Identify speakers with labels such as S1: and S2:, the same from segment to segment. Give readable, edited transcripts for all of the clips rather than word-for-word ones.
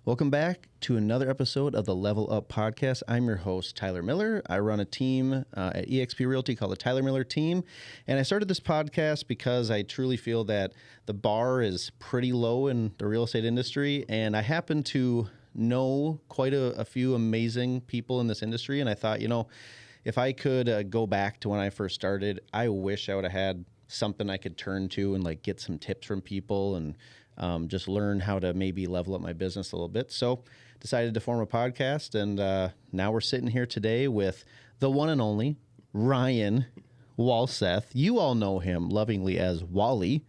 S1: Welcome back to another episode of the Level Up Podcast. I'm your host, Tyler Miller. I run a team at eXp Realty called the Tyler Miller Team. And I started this podcast because I truly feel that the bar is pretty low in the real estate industry. And I happen to know quite a few amazing people in this industry. And I thought, if I could go back to when I first started, I wish I would have had something I could turn to and get some tips from people and just learn how to maybe level up my business a little bit. So decided to form a podcast, and now we're sitting here today with the one and only Ryan Walseth. You all know him lovingly as Wally,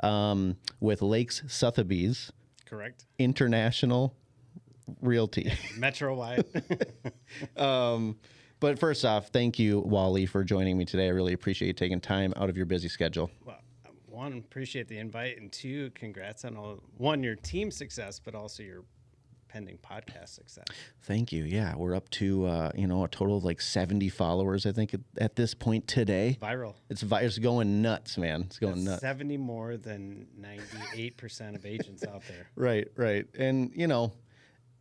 S1: with Lakes Sotheby's.
S2: Correct.
S1: International Realty.
S2: Metro-wide.
S1: But first off, thank you, Wally, for joining me today. I really appreciate you taking time out of your busy schedule.
S2: Well, one, appreciate the invite, and two, congrats on your team success, but also your pending podcast success.
S1: Thank you. Yeah, we're up to a total of 70 followers, I think, at this point today.
S2: Viral.
S1: It's going nuts, man. It's going nuts.
S2: 70 more than 98% of agents out there.
S1: Right. And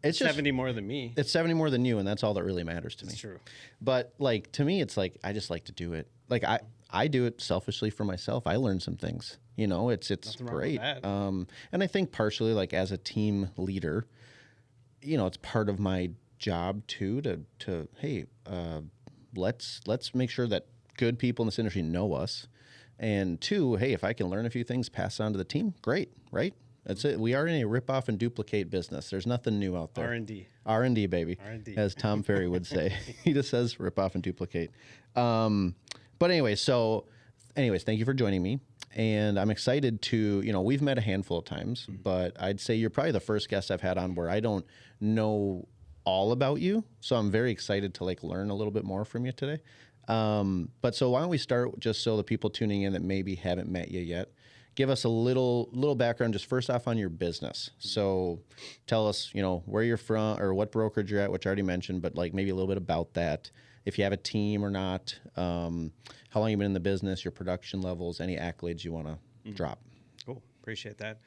S1: it's just
S2: 70 more than me.
S1: It's 70 more than you, and that's all that really matters to me.
S2: It's true.
S1: But to me, it's I just like to do it. I do it selfishly for myself. I learn some things. It's
S2: Nothing
S1: great.
S2: wrong with that.
S1: And I think partially as a team leader, it's part of my job too to hey, let's make sure that good people in this industry know us. And two, hey, if I can learn a few things, pass on to the team, great, right? That's it. We are in a rip-off and duplicate business. There's nothing new out there.
S2: R&D.
S1: R&D, baby,
S2: R&D.
S1: as Tom Ferry would say. He just says rip-off and duplicate. But anyways, thank you for joining me. And I'm excited to, we've met a handful of times, but I'd say you're probably the first guest I've had on where I don't know all about you. So I'm very excited to learn a little bit more from you today. But so why don't we start just so the people tuning in that maybe haven't met you yet, give us a little background just first off on your business. So tell us, where you're from or what brokerage you're at, which I already mentioned, but maybe a little bit about that. If you have a team or not, how long you've been in the business, your production levels, any accolades you want to drop.
S2: Cool. Appreciate that.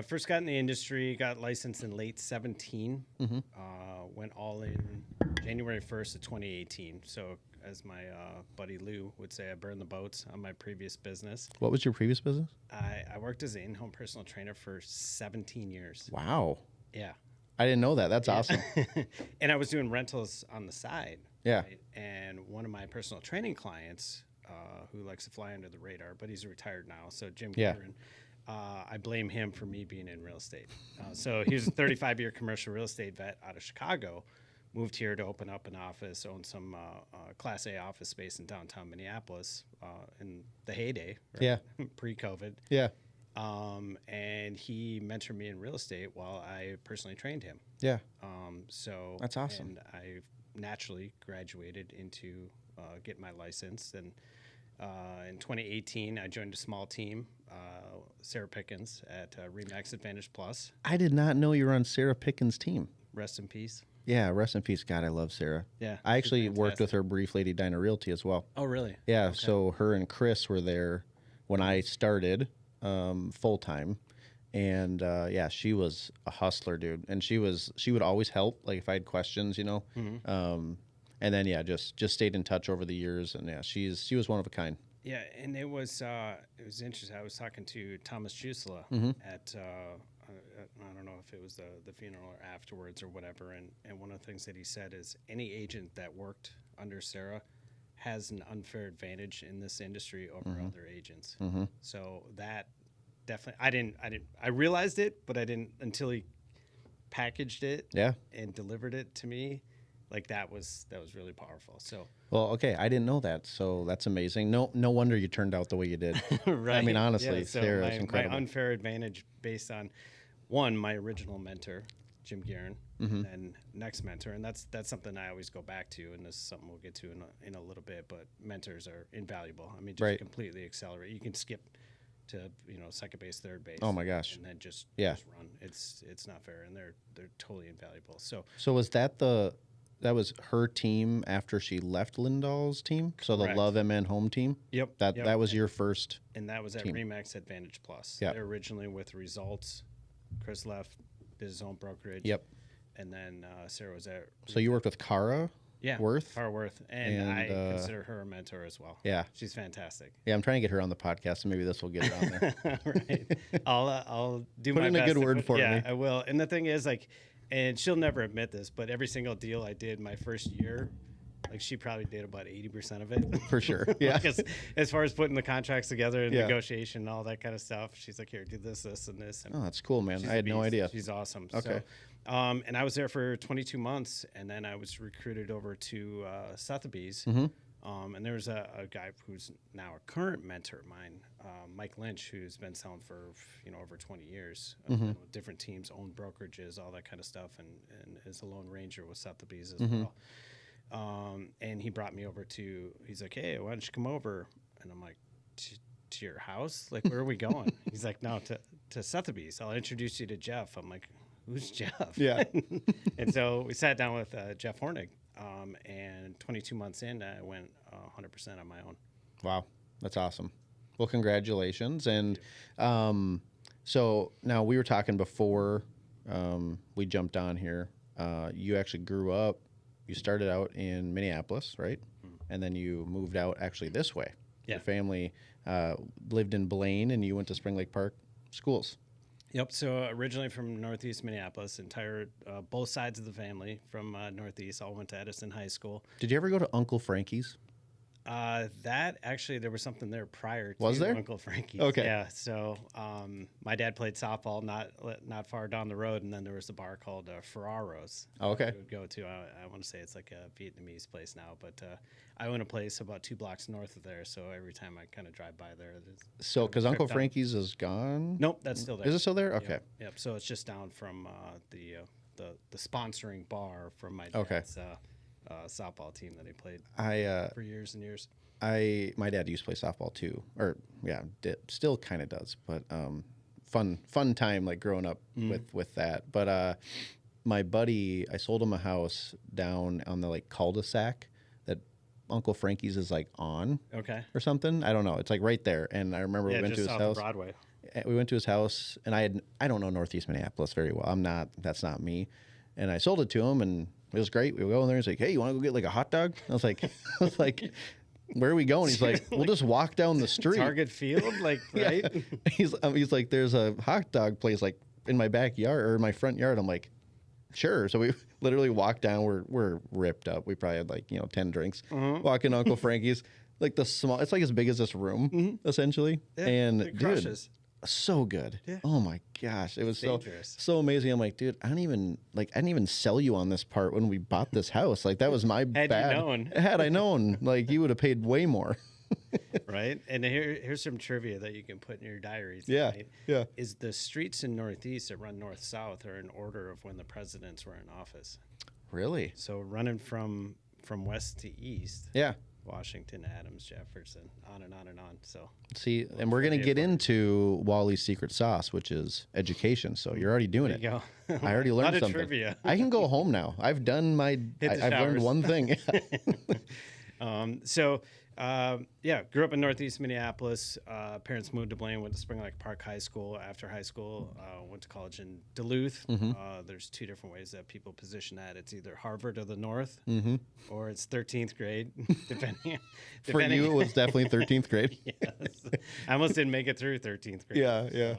S2: First got in the industry, got licensed in late 17, went all in January 1st of 2018. So as my buddy Lou would say, I burned the boats on my previous business.
S1: What was your previous business?
S2: I worked as an in-home personal trainer for 17 years.
S1: Wow.
S2: Yeah.
S1: I didn't know that. That's awesome.
S2: And I was doing rentals on the side.
S1: Yeah.
S2: Right? And one of my personal training clients, who likes to fly under the radar, but he's retired now, so Jim Guerin, I blame him for me being in real estate. So he was a 35-year commercial real estate vet out of Chicago, moved here to open up an office, own some Class A office space in downtown Minneapolis in the heyday, right?
S1: Yeah.
S2: Pre-COVID.
S1: Yeah.
S2: And he mentored me in real estate while I personally trained him.
S1: Yeah.
S2: So
S1: that's awesome.
S2: And I naturally graduated into getting my license. And in 2018, I joined a small team, Sarah Pickens at Remax Advantage Plus.
S1: I did not know you were on Sarah Pickens' team.
S2: Rest in peace.
S1: Yeah, rest in peace. God, I love Sarah.
S2: Yeah,
S1: I actually worked with her briefly at Edina Realty as well.
S2: Oh, really?
S1: Yeah,
S2: Okay.
S1: So her and Chris were there when I started full-time. And she was a hustler, dude. And she would always help, if I had questions, And then just stayed in touch over the years. And she was one of a kind.
S2: Yeah, and it was interesting. I was talking to Thomas Jusela at I don't know if it was the funeral or afterwards or whatever. And one of the things that he said is any agent that worked under Sarah has an unfair advantage in this industry over other agents. So that definitely, I realized it, but I didn't until he packaged it and delivered it to me. That was really powerful. So
S1: well, okay, I didn't know that, so that's amazing. No wonder you turned out the way you did.
S2: Right.
S1: I mean, honestly,
S2: yeah, so
S1: Sarah's incredible.
S2: My unfair advantage based on one, my original mentor, Jim Guerin, and next mentor, and that's something I always go back to, and this is something we'll get to in a little bit. But mentors are invaluable. I mean, just completely accelerate. You can skip to second base, third base.
S1: Oh my gosh!
S2: And then just run. It's not fair, and they're totally invaluable. So
S1: was that was her team after she left Lindahl's team?
S2: Correct.
S1: So the Love MN home team?
S2: Yep.
S1: That was your first
S2: and that was at
S1: team.
S2: Remax Advantage Plus.
S1: Yep.
S2: They're originally with Results. Chris left, did his own brokerage.
S1: Yep.
S2: And then Sarah was at.
S1: So you worked with Cara Worth?
S2: Cara Worth. And I consider her a mentor as well.
S1: Yeah.
S2: She's fantastic.
S1: Yeah, I'm trying to get her on the podcast, so maybe this will get her on there.
S2: Right. I'll do
S1: Put
S2: my
S1: in
S2: best.
S1: a good word for me.
S2: Yeah, I will. And the thing is, like, and she'll never admit this, but every single deal I did my first year, like, she probably did about 80% of it.
S1: For sure. Yeah.
S2: Like, as far as putting the contracts together and
S1: Yeah.
S2: negotiation and all that kind of stuff, she's like, here, do this, this, and this. And
S1: Oh, that's cool, man.
S2: she's
S1: I
S2: a
S1: had no
S2: beast.
S1: idea.
S2: She's awesome.
S1: Okay.
S2: So, and I was there for 22 months, and then I was recruited over to Sotheby's.
S1: Mm-hmm.
S2: And there was a guy who's now a current mentor of mine, Mike Lynch, who's been selling for over 20 years, with different teams, owned brokerages, all that kind of stuff, and is a lone ranger with Sotheby's as well. And he brought me over to. He's like, "Hey, why don't you come over?" And I'm like, "To your house? Like, where are we going?" He's like, "No, to Sotheby's. I'll introduce you to Jeff." I'm like, "Who's Jeff?"
S1: Yeah.
S2: And so we sat down with Jeff Hornig. And 22 months in, I went 100% on my own.
S1: Wow, that's awesome. Well, congratulations. And so now we were talking before we jumped on here. You actually grew up, you started out in Minneapolis, right? And then you moved out actually this way.
S2: Yeah.
S1: Your family lived in Blaine, and you went to Spring Lake Park schools.
S2: Yep. So originally from Northeast Minneapolis, both sides of the family from Northeast all went to Edison High School.
S1: Did you ever go to Uncle Frankie's?
S2: That actually, there was something there prior to
S1: Was there?
S2: Uncle Frankie's.
S1: Okay.
S2: Yeah. So my dad played softball not far down the road, and then there was a bar called Ferraro's.
S1: Okay.
S2: We would go to. I want to say it's like a Vietnamese place now, but I own a place about 2 blocks north of there. So every time I kind of drive by there.
S1: So, because Uncle Frankie's is gone?
S2: Nope, that's still there.
S1: Is it still there? Okay.
S2: Yep. So it's just down from the sponsoring bar from my
S1: Okay.
S2: dad's softball team that he played for years and years.
S1: My dad used to play softball too, or still kind of does, but fun time like growing up with that. But my buddy, I sold him a house down on the like cul-de-sac that Uncle Frankie's is like on,
S2: Okay.
S1: or something. I don't know. It's like right there, and I remember we went to his
S2: south
S1: house.
S2: of Broadway.
S1: We went to his house, and I don't know Northeast Minneapolis very well. That's not me. And I sold it to him, and it was great. We go in there, and he's like, "Hey, you want to go get like a hot dog?" I was like, "Where are we going?" He's like, "We'll just walk down the street."
S2: Target Field, like, right?
S1: He's like, "There's a hot dog place like in my backyard or my front yard." I'm like, "Sure." So we literally walked down. We're ripped up. We probably had like 10 drinks. Walking to Uncle Frankie's, like it's like as big as this room essentially.
S2: Yeah,
S1: and
S2: it
S1: dude,
S2: crushes.
S1: so good.
S2: Yeah.
S1: Oh my gosh, it was
S2: dangerous.
S1: so amazing. I'm like, dude, I didn't even sell you on this part when we bought this house. Like that was my bad. Had I known, like you would have paid way more.
S2: Right. And here's some trivia that you can put in your diaries.
S1: Yeah.
S2: Right?
S1: Yeah.
S2: Is the streets in Northeast that run north-south are in order of when the presidents were in office.
S1: Really?
S2: So running from west to east.
S1: Yeah.
S2: Washington, Adams, Jefferson, on and on and on. So
S1: See, and we're gonna get into Wally's secret sauce, which is education. So you're already doing it.
S2: there you go.
S1: I already learned
S2: Lot of
S1: something.
S2: Trivia.
S1: I can go home now. I've done my. I've learned
S2: showers.
S1: one thing.
S2: Grew up in Northeast Minneapolis. Parents moved to Blaine, went to Spring Lake Park High School. After high school, went to college in Duluth. There's 2 different ways that people position that. It's either Harvard of the North, or it's 13th grade, depending.
S1: For you, it was definitely 13th grade.
S2: Yes. I almost didn't make it through 13th grade.
S1: Yeah.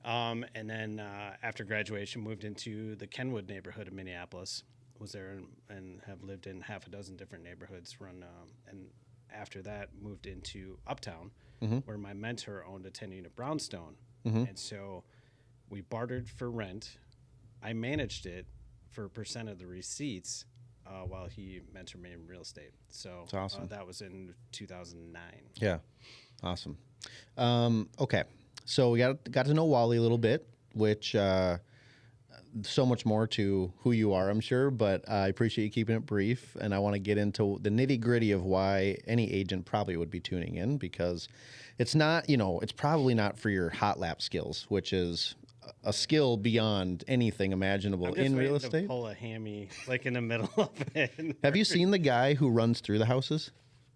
S2: And then after graduation, moved into the Kenwood neighborhood of Minneapolis. Was there and have lived in half a dozen different neighborhoods. And after that, moved into Uptown, where my mentor owned a 10-unit brownstone. And so we bartered for rent. I managed it for a percent of the receipts while he mentored me in real estate. So
S1: that's awesome.
S2: That was in 2009.
S1: Yeah, awesome. Okay, so we got to know Wally a little bit, which so much more to who you are, I'm sure, but I appreciate you keeping it brief, and I want to get into the nitty-gritty of why any agent probably would be tuning in, because it's not, it's probably not for your hot lap skills, which is a skill beyond anything imaginable in real estate.
S2: To pull a hammy like in the middle of it.
S1: Have you seen the guy who runs through the houses?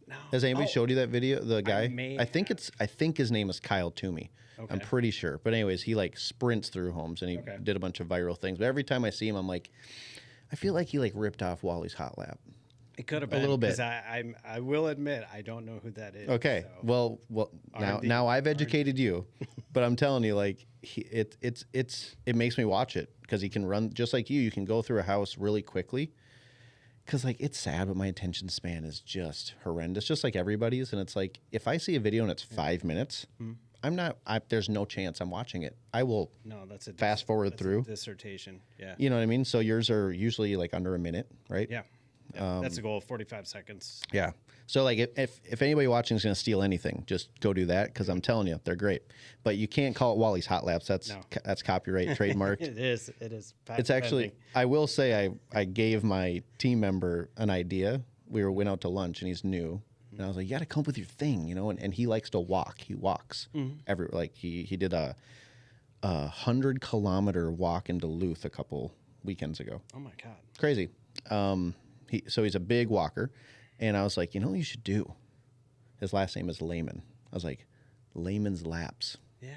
S2: No.
S1: Has anybody showed you that video? The guy?
S2: may
S1: I think his name is Kyle Toomey.
S2: Okay.
S1: I'm pretty sure. But anyways, he like sprints through homes and he did a bunch of viral things. But every time I see him, I'm like, I feel like he like ripped off Wally's hot lap.
S2: It could have been
S1: a little bit.
S2: I will admit I don't know who that is.
S1: Okay.
S2: So.
S1: Well. Now I've educated you, but I'm telling you, like it makes me watch it because he can run just like you. You can go through a house really quickly. Because, like, it's sad, but my attention span is just horrendous, just like everybody's. And it's like, if I see a video and it's 5 minutes, there's no chance I'm watching it. I will fast forward through.
S2: Dissertation, yeah.
S1: You know what I mean? So yours are usually, like, under a minute, right?
S2: Yeah. That's a goal, 45 seconds.
S1: Yeah. So, like, if anybody watching is going to steal anything, just go do that because I'm telling you, they're great. But you can't call it Wally's Hot Laps. That's copyright trademarked.
S2: It is.
S1: It's actually, I will say I gave my team member an idea. We went out to lunch and he's new. And I was like, you got to come up with your thing, you know? And he likes to walk. He walks. He did a 100-kilometer walk in Duluth a couple weekends ago.
S2: Oh, my God.
S1: Crazy. So he's a big walker. And I was like, you know what you should do? His last name is Lehman. I was like, Lehman's Laps.
S2: Yeah.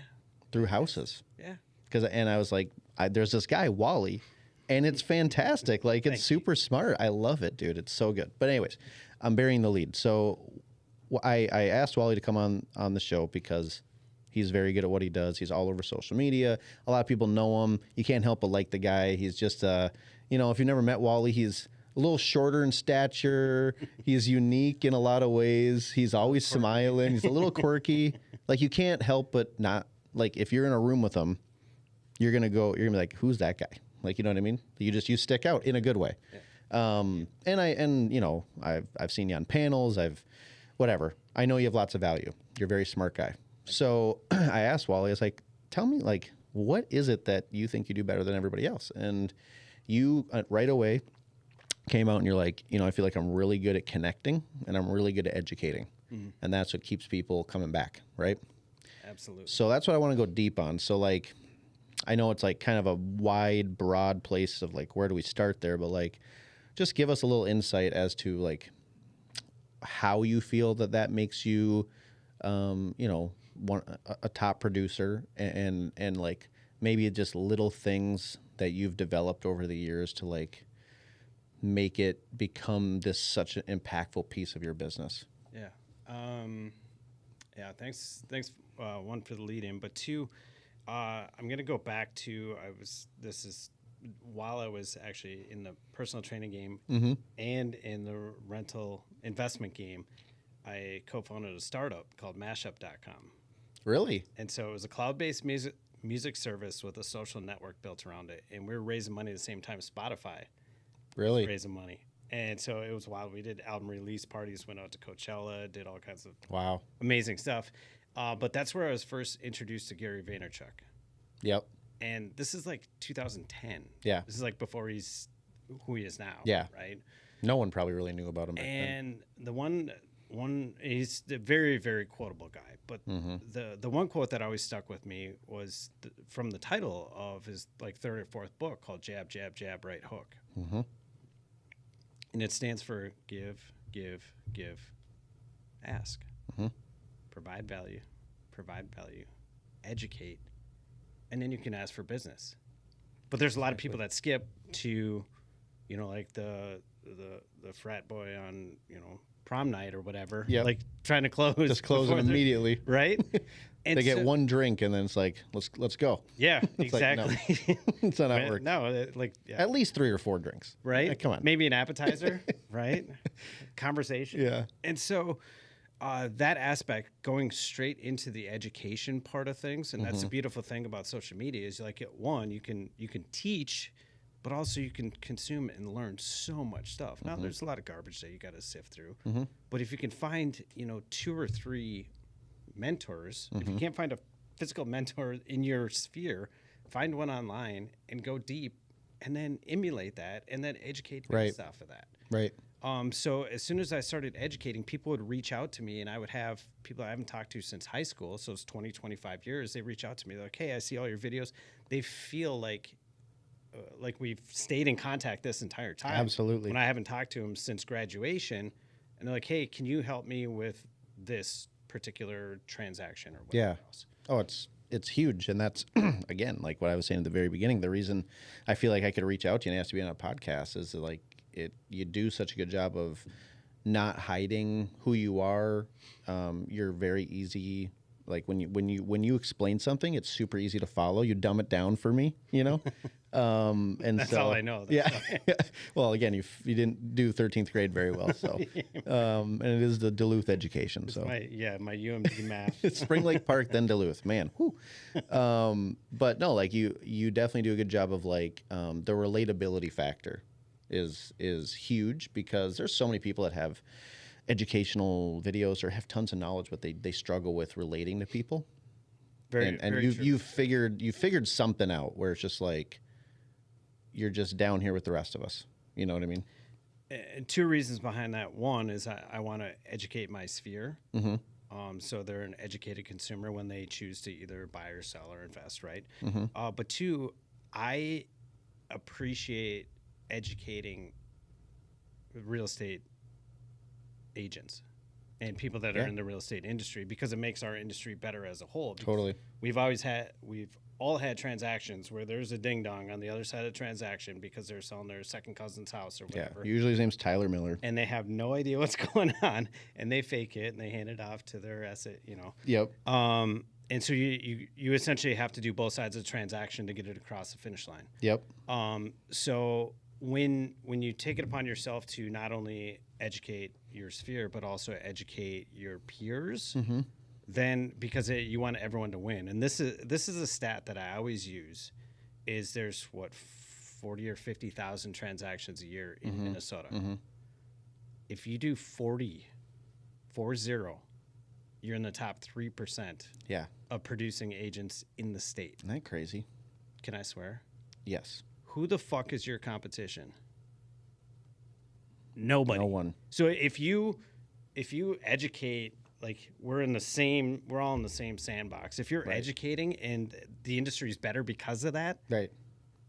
S1: Through houses.
S2: Yeah.
S1: And I was like, there's this guy, Wally, and it's fantastic. Like, it's super smart. I love it, dude. It's so good. But anyways, I'm burying the lead. So I asked Wally to come on the show because he's very good at what he does. He's all over social media. A lot of people know him. You can't help but like the guy. He's just, if you've never met Wally, he's a little shorter in stature. He's unique in a lot of ways. He's always smiling. He's a little quirky. Like, you can't help but not, like, if you're in a room with him, you're going to be like, who's that guy? Like, you know what I mean? You stick out in a good way. Yeah. I've seen you on panels. Whatever. I know you have lots of value. You're a very smart guy. So I asked Wally, I was like, tell me, like, what is it that you think you do better than everybody else? And you right away came out and you're like, I feel like I'm really good at connecting and I'm really good at educating. Mm-hmm. And that's what keeps people coming back, right?
S2: Absolutely.
S1: So that's what I want to go deep on. So, like, I know it's like kind of a wide, broad place of like, where do we start there? But like, just give us a little insight as to like how you feel that makes you, a top producer and like maybe just little things that you've developed over the years to like make it become such an impactful piece of your business.
S2: Yeah. Thanks. One, for the lead in, but two, I'm going to go back to, while I was actually in the personal training game and in the rental investment game, I co-founded a startup called mashup.com.
S1: Really?
S2: And so it was a cloud-based music service with a social network built around it. And we were raising money at the same time Spotify.
S1: Really?
S2: Raising money. And so it was wild. We did album release parties, went out to Coachella, did all kinds of amazing stuff. But that's where I was first introduced to Gary Vaynerchuk.
S1: Yep.
S2: And this is like 2010.
S1: Yeah.
S2: This is like before he's who he is now.
S1: Yeah.
S2: Right?
S1: No one probably really knew about him back then.
S2: And the one he's a very, very quotable guy. But the one quote that always stuck with me was from the title of his like third or fourth book called Jab, Jab, Jab, Right Hook. Mm-hmm. And it stands for give, ask. Mm-hmm. Provide value, educate, and then you can ask for business. But there's a lot of people that skip to, like the frat boy on, prom night or whatever.
S1: Yep.
S2: Like trying to close.
S1: Just close it immediately.
S2: Right? And
S1: they get one drink and then it's like, let's go.
S2: Yeah, exactly.
S1: Like, no. It's not how it works.
S2: No,
S1: at least 3 or 4 drinks.
S2: Right?
S1: Come on.
S2: Maybe an appetizer, right? Conversation.
S1: Yeah.
S2: And so that aspect, going straight into the education part of things, and that's the beautiful thing about social media is like you can teach, but also you can consume and learn so much stuff. Now there's a lot of garbage that you got to sift through, but if you can find 2 or 3 mentors, if you can't find a physical mentor in your sphere, find one online and go deep, and then emulate that, and then educate based off of that.
S1: Right.
S2: So as soon as I started educating, people would reach out to me, and I would have people I haven't talked to since high school, so it's 20, 25 years. They reach out to me. They're like, hey, I see all your videos. They feel like we've stayed in contact this entire time.
S1: Absolutely.
S2: When I haven't talked to them since graduation, and they're like, hey, can you help me with this particular transaction or
S1: Yeah.
S2: whatever else?
S1: Oh, it's huge, and that's again like what I was saying at the very beginning. The reason I feel like I could reach out to you and ask to be on a podcast is that, like, you do such a good job of not hiding who you are. You're very easy. Like when you explain something, it's super easy to follow. You dumb it down for me, you know. And
S2: That's
S1: so,
S2: all I know.
S1: Yeah. Well, again, you didn't do 13th grade very well, so and it is the Duluth education.
S2: It's
S1: so
S2: my UMD math.
S1: it's Spring Lake Park, then Duluth, man. Whew. But no, like you definitely do a good job of like the relatability factor is huge, because there's so many people that have educational videos or have tons of knowledge, but they struggle with relating to people. And
S2: Very
S1: you
S2: true.
S1: figured something out where it's just like you're just down here with the rest of us. You know what I mean?
S2: And two reasons behind that. One is I want to educate my sphere. So they're an educated consumer when they choose to either buy or sell or invest, right? But two, I appreciate educating real estate agents and people that are in the real estate industry, because it makes our industry better as a whole.
S1: Totally.
S2: We've all had transactions where there's a ding dong on the other side of the transaction because they're selling their second cousin's house or whatever.
S1: Yeah. Usually his name's Tyler Miller.
S2: And they have no idea what's going on, and they fake it and they hand it off to their asset, you know.
S1: Yep.
S2: And so you essentially have to do both sides of the transaction to get it across the finish line.
S1: Yep.
S2: So when you take it upon yourself to not only educate your sphere but also educate your peers, then because you want everyone to win, and this is a stat that I always use, is there's 40 or 50,000 transactions a year in Minnesota. If you do 40, you're in the top 3%
S1: Yeah.
S2: of producing agents in the state.
S1: Isn't that crazy?
S2: Can I swear?
S1: Yes.
S2: Who the fuck is your competition? Nobody.
S1: No one.
S2: So if you educate, like we're all in the same sandbox. If you're educating and the industry is better because of that,
S1: Right.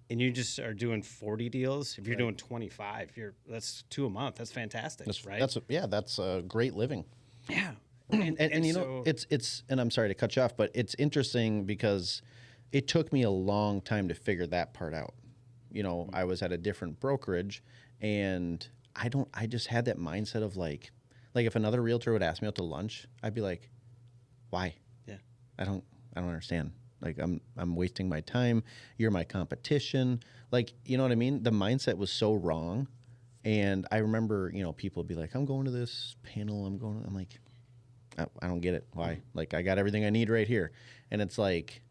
S2: and you just are doing 40 deals, if you're doing 25, that's 2 a month. That's fantastic, right?
S1: That's a great living.
S2: Yeah.
S1: And you know, it's and I'm sorry to cut you off, but it's interesting because it took me a long time to figure that part out. You know, I was at a different brokerage, and I just had that mindset of like if another realtor would ask me out to lunch, I'd be like, why?
S2: Yeah.
S1: I don't understand. Like I'm wasting my time. You're my competition. Like, you know what I mean? The mindset was so wrong. And I remember, you know, people would be like, I'm going to this panel. I'm like, I don't get it. Why? Like, I got everything I need right here. And it's like,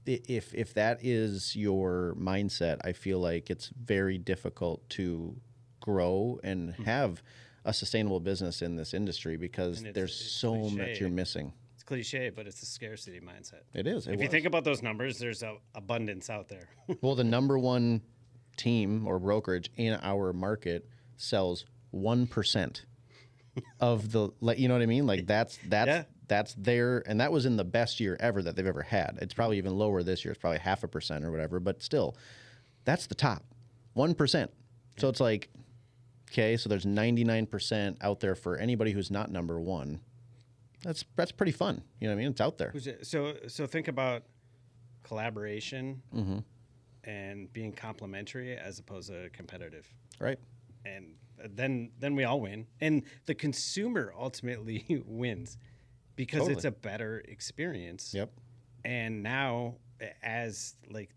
S1: if that is your mindset, I feel like it's very difficult to grow and have a sustainable business in this industry, because there's so much you're missing.
S2: It's cliche, but it's a scarcity mindset.
S1: It is.
S2: If you think about those numbers, there's abundance out there.
S1: Well, the number one team or brokerage in our market sells 1% of the, you know what I mean? Like that's their, and that was in the best year ever that they've ever had. It's probably even lower this year. It's probably 0.5% or whatever, but still, that's the top 1%. So it's like, okay, so there's 99% out there for anybody who's not number one. That's pretty fun. You know what I mean? It's out there.
S2: So think about collaboration and being complementary as opposed to competitive.
S1: Right.
S2: And then we all win. And the consumer ultimately wins because it's a better experience.
S1: Yep.
S2: And now as like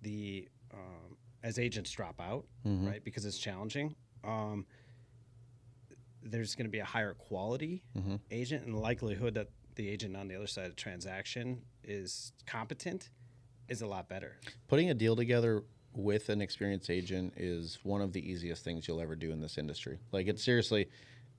S2: as agents drop out, right, because it's challenging, there's going to be a higher quality agent, and the likelihood that the agent on the other side of the transaction is competent is a lot better. Putting
S1: a deal together with an experienced agent is one of the easiest things you'll ever do in this industry. Like, it's seriously,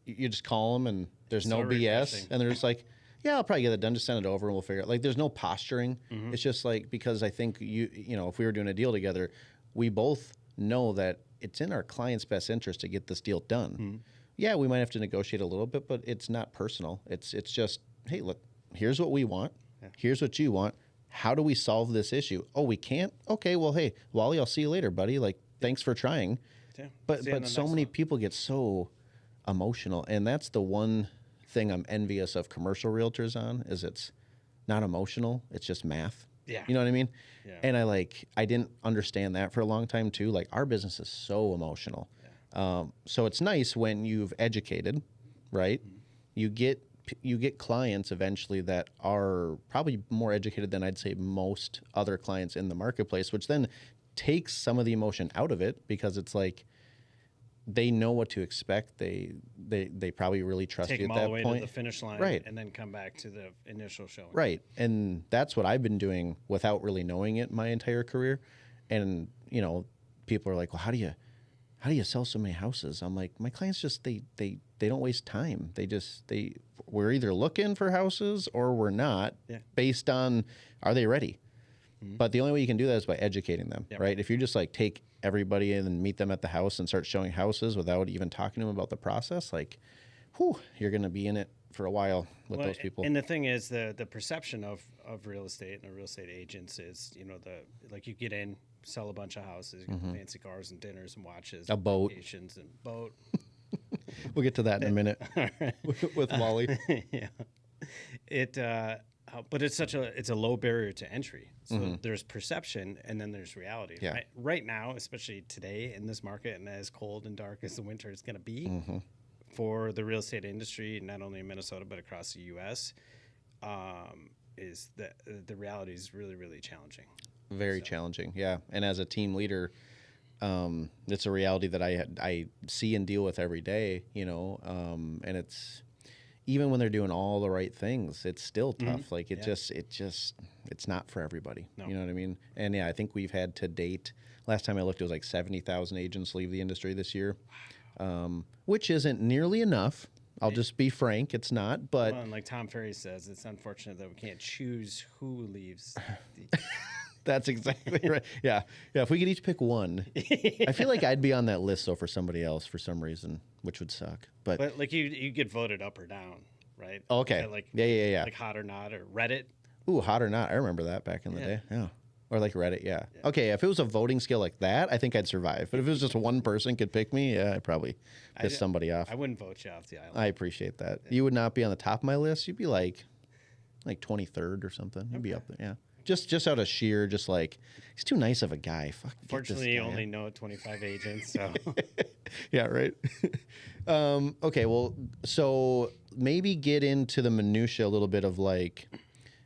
S1: you just call them and there's no BS, and they're just like, yeah, I'll probably get it done. Just send it over and we'll figure it out. Like, there's no posturing. It's just like, because I think you know, if we were doing a deal together, we both know that it's in our client's best interest to get this deal done. Yeah, we might have to negotiate a little bit, but it's not personal. It's just, hey, look, here's what we want. Here's what you want. How do we solve this issue? Oh, we can't? Okay, well, hey, Wally, I'll see you later, buddy. Like, thanks for trying.
S2: Yeah.
S1: But so many people get so emotional. And that's the one thing I'm envious of commercial realtors on is it's not emotional. It's just math.
S2: Yeah.
S1: You know what I mean?
S2: Yeah.
S1: And I didn't understand that for a long time too. Like our business is so emotional. Yeah. So it's nice when you've educated, right? Mm-hmm. You get clients eventually that are probably more educated than I'd say most other clients in the marketplace, which then takes some of the emotion out of it because it's like they know what to expect. They probably really trust you at that point. Take them all the way
S2: to the finish line,
S1: right?
S2: And then come back to the initial showing.
S1: Right, and that's what I've been doing without really knowing it my entire career. And people are like, "Well, how do you sell so many houses?" I'm like, my clients just they don't waste time. We're either looking for houses or we're not, based on are they ready. Mm-hmm. But the only way you can do that is by educating them, right? If you just like take everybody in and meet them at the house and start showing houses without even talking to them about the process, like, you're going to be in it for a while with those people.
S2: And the thing is, the perception of real estate and the real estate agents is, you get in, sell a bunch of houses, you get fancy cars and dinners and watches,
S1: a boat,
S2: vacations and boat.
S1: We'll get to that in a minute with Wally.
S2: Yeah, but it's a low barrier to entry. So there's perception and then there's reality.
S1: Yeah.
S2: Right now, especially today in this market, and as cold and dark as the winter is going to be for the real estate industry, not only in Minnesota but across the U.S., is that the reality is really, really challenging.
S1: Very challenging, yeah. And as a team leader, it's a reality that I see and deal with every day, and it's even when they're doing all the right things, it's still tough. Like it's not for everybody. No. You know what I mean? And I think we've had to date, last time I looked, it was like 70,000 agents leave the industry this year, which isn't nearly enough. I'll just be frank, it's not. But
S2: and like Tom Ferry says, it's unfortunate that we can't choose who leaves.
S1: That's exactly right. Yeah. If we could each pick one, I feel like I'd be on that list. So for somebody else, for some reason, which would suck. But
S2: like you get voted up or down, right?
S1: Okay. Yeah.
S2: Like hot or not, or Reddit.
S1: Ooh, hot or not. I remember that back in the day. Yeah. Or like Reddit. Yeah. Okay. If it was a voting scale like that, I think I'd survive. But if it was just one person could pick me, I'd probably piss somebody off.
S2: I wouldn't vote you off the island.
S1: I appreciate that. Yeah. You would not be on the top of my list. You'd be like 23rd or something. You'd be up there. Yeah. Just out of sheer, just like, he's too nice of a guy. Fuck.
S2: Fortunately, you only know 25 agents, so.
S1: Yeah, right. Okay, well, so maybe get into the minutia a little bit of like,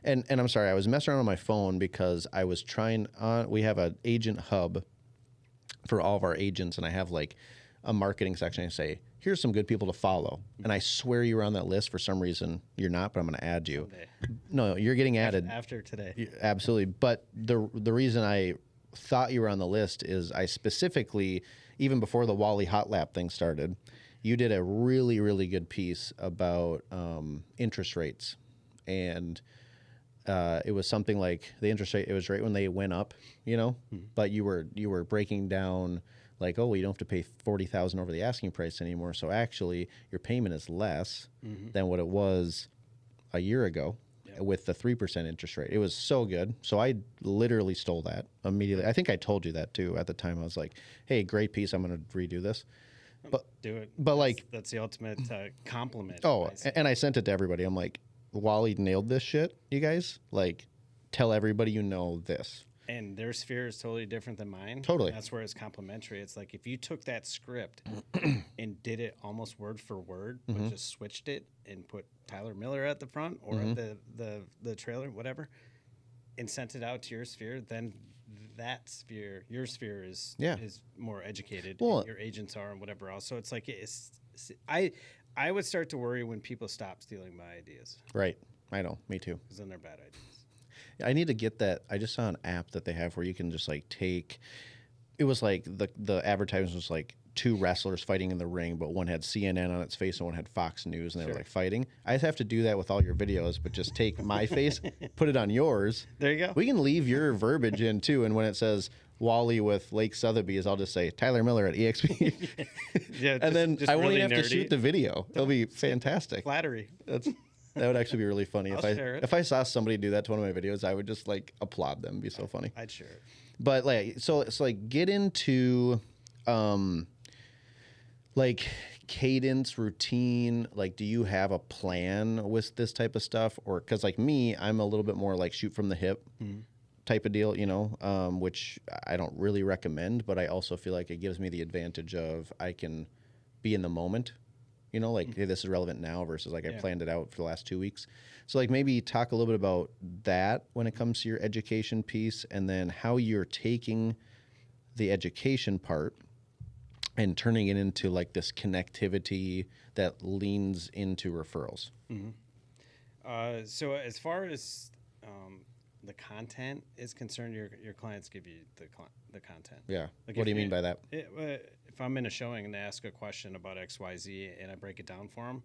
S1: and I'm sorry, I was messing around on my phone because I was trying on, we have an agent hub for all of our agents, and I have like a marketing section. I say, here's some good people to follow. And I swear you were on that list. For some reason, you're not, but I'm going to add you.
S2: Someday.
S1: No, you're getting added.
S2: After today.
S1: Absolutely. But the reason I thought you were on the list is I specifically, even before the Wally hot lap thing started, you did a really, really good piece about interest rates. And it was something like the interest rate, it was right when they went up, but you were breaking down like, oh, well, you don't have to pay $40,000 over the asking price anymore. So actually, your payment is less than what it was a year ago with the 3% interest rate. It was so good. So I literally stole that immediately. I think I told you that too at the time. I was like, hey, great piece. I'm going to redo this. But
S2: do it.
S1: But
S2: that's the ultimate compliment.
S1: Oh, and I sent it to everybody. I'm like, Wally nailed this shit, you guys. Like, tell everybody you know this.
S2: And their sphere is totally different than mine.
S1: Totally.
S2: That's where it's complementary. It's like if you took that script and did it almost word for word, but just switched it and put Tyler Miller at the front or at the trailer, whatever, and sent it out to your sphere, then that sphere, your sphere is more educated.
S1: Well,
S2: your agents are and whatever else. So it's like I would start to worry when people stop stealing my ideas.
S1: Right. I know. Me too.
S2: Because then they're bad ideas.
S1: I need to get that. I just saw an app that they have where you can just like take. It was like the advertisement was like two wrestlers fighting in the ring, but one had CNN on its face and one had Fox News, and they were like fighting. I just have to do that with all your videos, but just take my face, put it on yours.
S2: There you go.
S1: We can leave your verbiage in too, and when it says Wally with Lake Sotheby's, I'll just say Tyler Miller at EXP.
S2: And
S1: then I won't
S2: really
S1: even have to shoot the video. It'll be fantastic.
S2: Flattery.
S1: That would actually be really funny.
S2: Share it.
S1: If I saw somebody do that to one of my videos, I would just like applaud them. It'd be so funny.
S2: I'd share it.
S1: But like, so it's like get into, like cadence, routine, like do you have a plan with this type of stuff? Or because like me, I'm a little bit more like shoot from the hip type of deal, you know, which I don't really recommend, but I also feel like it gives me the advantage of I can be in the moment, you know, like hey, this is relevant now versus like I planned it out for the last 2 weeks. So like maybe talk a little bit about that when it comes to your education piece, and then how you're taking the education part and turning it into like this connectivity that leans into referrals.
S2: So as far as the content is concerned, your clients give you the content.
S1: Yeah.
S2: Like
S1: What do you mean by that?
S2: If I'm in a showing and they ask a question about XYZ and I break it down for them,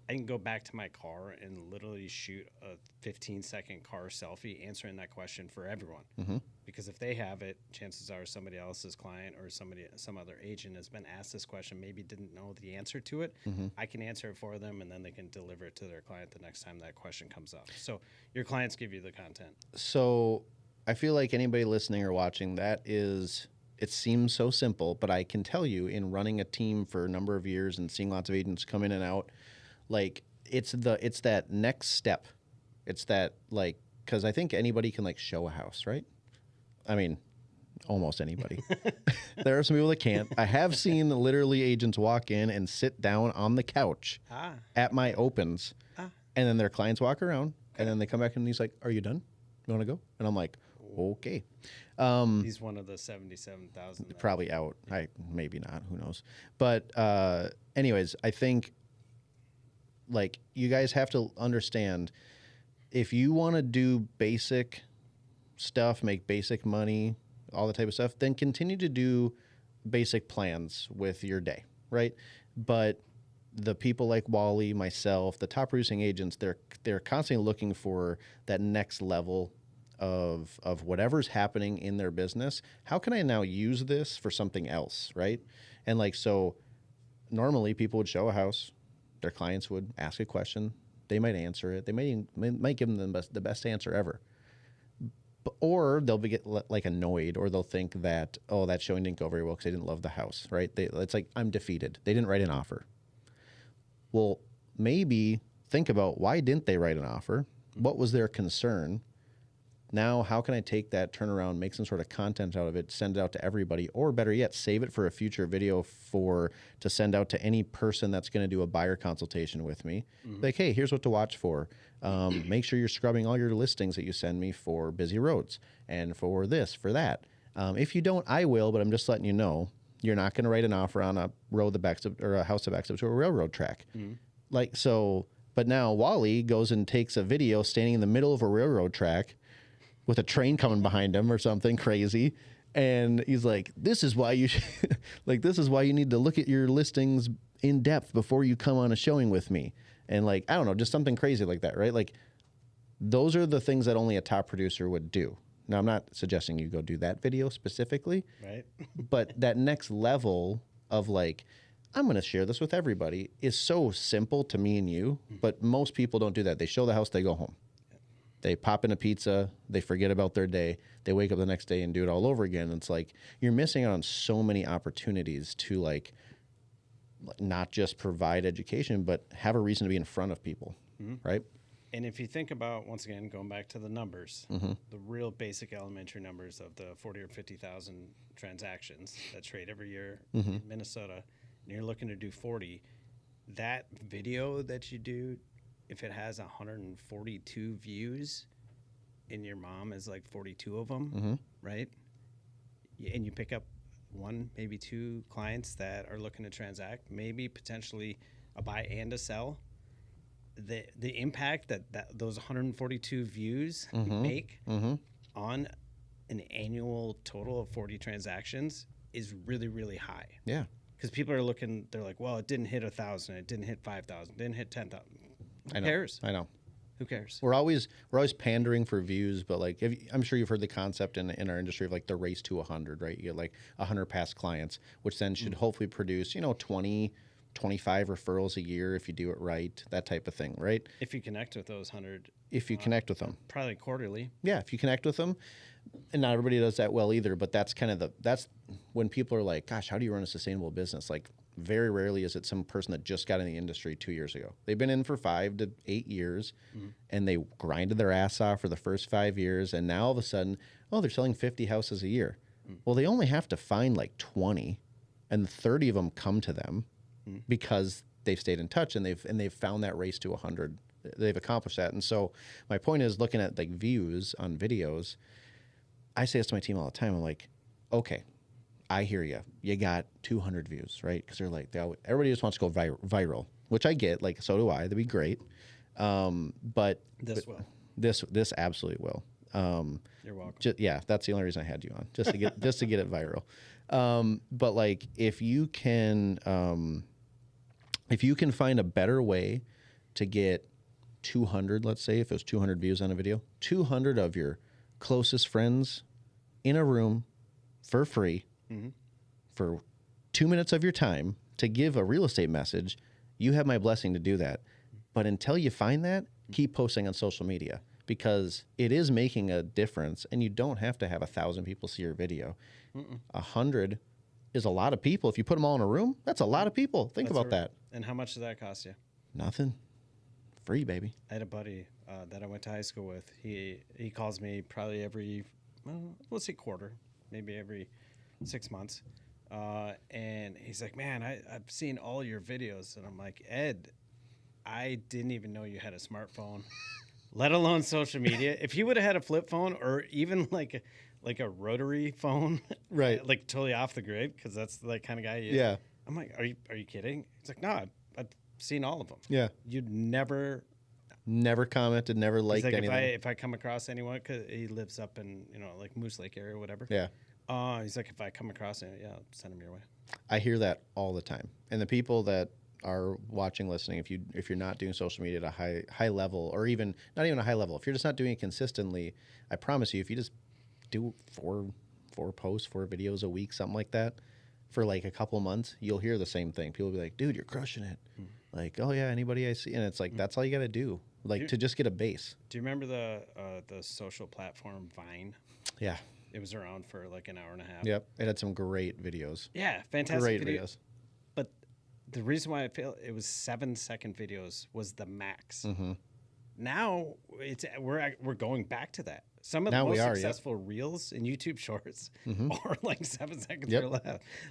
S2: I can go back to my car and literally shoot a 15-second car selfie answering that question for everyone. Because if they have it, chances are somebody else's client or some other agent has been asked this question, maybe didn't know the answer to it. I can answer it for them, and then they can deliver it to their client the next time that question comes up. So your clients give you the content.
S1: So I feel like anybody listening or watching, it seems so simple, but I can tell you in running a team for a number of years and seeing lots of agents come in and out, like it's that next step. It's that like, because I think anybody can like show a house, right? I mean, almost anybody. There are some people that can't. I have seen literally agents walk in and sit down on the couch at my opens, and then their clients walk around, and then they come back and he's like, "Are you done? You want to go?" And I'm like, "Okay."
S2: He's one of the 77,000.
S1: Probably out. Maybe not. Who knows? But anyways, I think like you guys have to understand, if you want to do basic stuff, make basic money, all the type of stuff, then continue to do basic plans with your day, right? But the people like Wally, myself, the top producing agents, they're constantly looking for that next level of whatever's happening in their business. How can I now use this for something else, right? And like, so normally people would show a house, their clients would ask a question, they might answer it, they might give them the best answer ever. Or they'll get like annoyed, or they'll think that, oh, that showing didn't go very well because they didn't love the house, right? It's like, I'm defeated. They didn't write an offer. Well, maybe think about, why didn't they write an offer? What was their concern? Now, how can I take that, turn around, make some sort of content out of it, send it out to everybody, or better yet, save it for a future video to send out to any person that's going to do a buyer consultation with me. Like, hey, here's what to watch for. Make sure you're scrubbing all your listings that you send me for busy roads and for this, for that. If you don't, I will, but I'm just letting you know, you're not going to write an offer on a road that backs up, or a house that backs up to a railroad track. Like, so, but now Wally goes and takes a video standing in the middle of a railroad track with a train coming behind him or something crazy. And he's like, this is why you this is why you need to look at your listings in depth before you come on a showing with me. And like, I don't know, just something crazy like that, right? Like, those are the things that only a top producer would do. Now, I'm not suggesting you go do that video specifically,
S2: Right.
S1: but that next level of like, I'm going to share this with everybody is so simple to me and you, but most people don't do that. They show the house, they go home. They pop in a pizza, they forget about their day, they wake up the next day and do it all over again. It's like, you're missing out on so many opportunities to like, not just provide education, but have a reason to be in front of people, right?
S2: And if you think about, once again, going back to the numbers, the real basic elementary numbers of the 40 or 50,000 transactions that trade every year in Minnesota, and you're looking to do 40, that video that you do, if it has 142 views and your mom is like 42 of them, right? And you pick up one, maybe two clients that are looking to transact, maybe potentially a buy and a sell, the impact that those 142 views make on an annual total of 40 transactions is really, really high.
S1: Yeah.
S2: Because people are looking, they're like, well, it didn't hit 1,000, it didn't hit 5,000, didn't hit 10,000. Who cares?
S1: I know.
S2: Who cares?
S1: We're always pandering for views, but like, I'm sure you've heard the concept in our industry of like the race to 100, right? You get like 100 past clients, which then should hopefully produce, 20, 25 referrals a year if you do it right, that type of thing, right?
S2: If you connect with those 100.
S1: If you connect with them.
S2: Probably quarterly.
S1: Yeah, if you connect with them. And not everybody does that well either, but that's kind of that's when people are like, gosh, how do you run a sustainable business? Like, very rarely is it some person that just got in the industry 2 years ago. They've been in for 5 to 8 years, and they grinded their ass off for the first 5 years, and now all of a sudden, oh, they're selling 50 houses a year. Well, they only have to find like 20, and 30 of them come to them because they've stayed in touch and they've found that race to 100. They've accomplished that. And so my point is, looking at like views on videos, I say this to my team all the time. I'm like, okay, I hear you. You got 200 views, right? Because they're like, everybody just wants to go viral, which I get. Like, so do I. That'd be great. But this absolutely will.
S2: You're welcome.
S1: Yeah, that's the only reason I had you on, just to get it viral. But like, if you can find a better way to get 200, let's say, if it was 200 views on a video, 200 of your closest friends in a room for free for 2 minutes of your time to give a real estate message, you have my blessing to do that. But until you find that, keep posting on social media, because it is making a difference, and you don't have to have 1,000 people see your video. 100 is a lot of people. If you put them all in a room, that's a lot of people. Think about that.
S2: And how much does that cost you?
S1: Nothing. Free, baby.
S2: I had a buddy that I went to high school with. He calls me probably every, let's say quarter, maybe every 6 months. And he's like, man, I've seen all your videos. And I'm like, Ed, I didn't even know you had a smartphone, let alone social media. If he would have had a flip phone, or even like a rotary phone,
S1: right?
S2: Like totally off the grid, because that's the kind of guy he is.
S1: Yeah.
S2: I'm like, are you kidding? He's like, no, I've seen all of them.
S1: Yeah.
S2: You'd never
S1: commented, never liked
S2: like,
S1: anything.
S2: If I come across anyone, because he lives up in like Moose Lake area or whatever.
S1: Yeah.
S2: He's like, if I come across it, yeah, I'll send him your way.
S1: I hear that all the time. And the people that are watching, listening, if you're not doing social media at a high level, or even not even a high level, if you're just not doing it consistently, I promise you, if you just do four posts, 4 videos a week, something like that, for like a couple months, you'll hear the same thing. People will be like, dude, you're crushing it. Like, oh yeah, anybody I see. And it's like, that's all you got to do, like, to just get a base.
S2: Do you remember the social platform Vine?
S1: Yeah.
S2: It was around for like an hour and a half.
S1: Yep. It had some great videos.
S2: Yeah, fantastic
S1: videos.
S2: But the reason why it was 7-second videos was the max. Now we're going back to that. Some of the most successful reels in YouTube Shorts are like 7 seconds or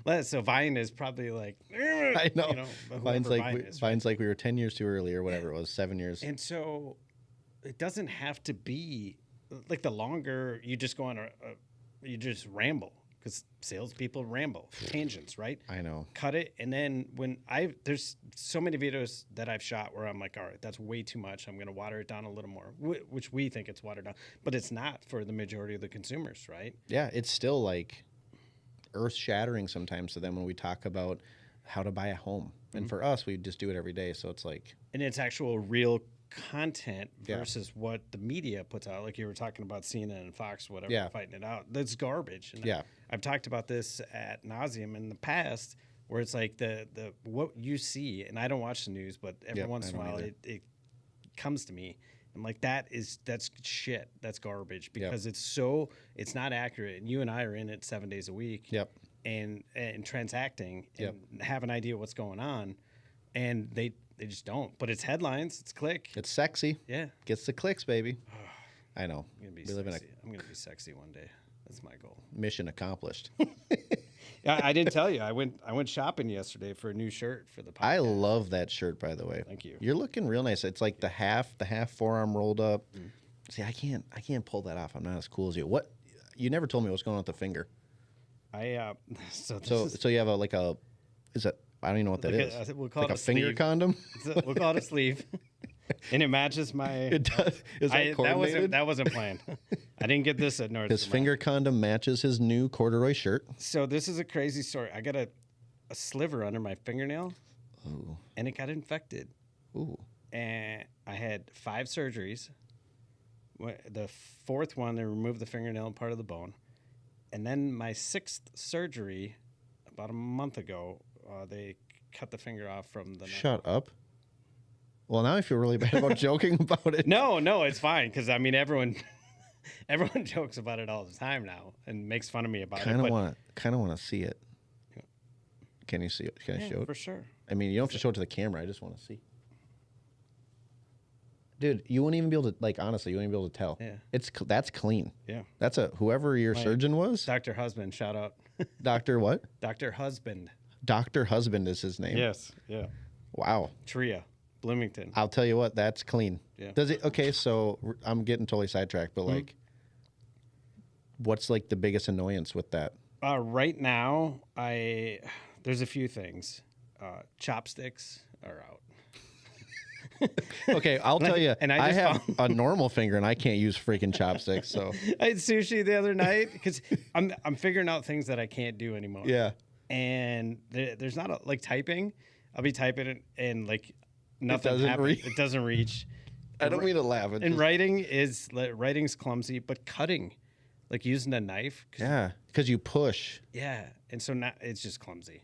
S2: less. So Vine is probably like,
S1: I know. Vine's
S2: right?
S1: like we were 10 years too early, or whatever it was, 7 years.
S2: And so it doesn't have to be like, the longer you just go on you just ramble, because salespeople ramble tangents, right?
S1: I know.
S2: Cut it, and then there's so many videos that I've shot where I'm like, all right, that's way too much. I'm going to water it down a little more, which we think it's watered down, but it's not for the majority of the consumers, right?
S1: Yeah, it's still like earth-shattering sometimes to them when we talk about how to buy a home, and for us, we just do it every day. So it's like,
S2: and it's actual real content versus what the media puts out. Like you were talking about CNN and Fox, whatever, fighting it out. That's garbage. And I've talked about this ad nauseum in the past, where it's like the what you see, and I don't watch the news, but every once in a while it comes to me. I'm like, that's shit. That's garbage, because it's not accurate. And you and I are in it 7 days a week. And transacting and have an idea what's going on, and they just don't. But it's headlines. It's click.
S1: It's sexy.
S2: Yeah.
S1: Gets the clicks, baby. I know.
S2: I'm going to be sexy one day. That's my goal.
S1: Mission accomplished.
S2: Yeah, I didn't tell you. I went shopping yesterday for a new shirt for the podcast.
S1: I love that shirt, by the way.
S2: Thank you.
S1: You're looking real nice. It's like the half forearm rolled up. See, I can't pull that off. I'm not as cool as you. What? You never told me what's going on with the finger. So you have is it? I don't even know what that is.
S2: We'll call
S1: like
S2: it
S1: a finger
S2: sleeve.
S1: condom.
S2: We'll call it a sleeve, and it matches my.
S1: It does. Is that coordinated?
S2: That wasn't planned. I didn't get this at Nordstrom.
S1: His finger condom matches his new corduroy shirt.
S2: So this is a crazy story. I got a sliver under my fingernail, and it got infected.
S1: Ooh.
S2: And I had 5 surgeries. The 4th one, they removed the fingernail and part of the bone, and then my 6th surgery, about a month ago. They cut the finger off from the.
S1: Shut up. Well, now I feel really bad about joking about it.
S2: No, it's fine, because I mean everyone jokes about it all the time now and makes fun of me about it.
S1: Kind of want to see it. Can you see it? Can I show it?
S2: For sure.
S1: I mean, you don't have to show it to the camera. I just want to see. Dude, you wouldn't even be able to, like, honestly, you wouldn't even be able to tell.
S2: Yeah.
S1: That's clean.
S2: Yeah.
S1: That's whoever your surgeon was.
S2: Dr. Husband, shout out.
S1: Dr. what?
S2: Dr. Husband.
S1: Dr. Husband is his name.
S2: Yes. Yeah.
S1: Wow.
S2: Tria, Bloomington.
S1: I'll tell you what, that's clean.
S2: Yeah.
S1: Does it? Okay, so I'm getting totally sidetracked, but like, what's like the biggest annoyance with that?
S2: Right now, there's a few things. Chopsticks are out.
S1: Okay, I'll tell you.
S2: And
S1: I
S2: just
S1: have a normal finger and I can't use freaking chopsticks. So
S2: I had sushi the other night because I'm figuring out things that I can't do anymore.
S1: yeah,
S2: And there's not like typing. I'll be typing it and like nothing
S1: doesn't
S2: happens.
S1: reach.
S2: It doesn't reach.
S1: I don't mean to laugh.
S2: And writing's clumsy, but cutting, like using a knife.
S1: Yeah, because you push.
S2: Yeah, and so now it's just clumsy,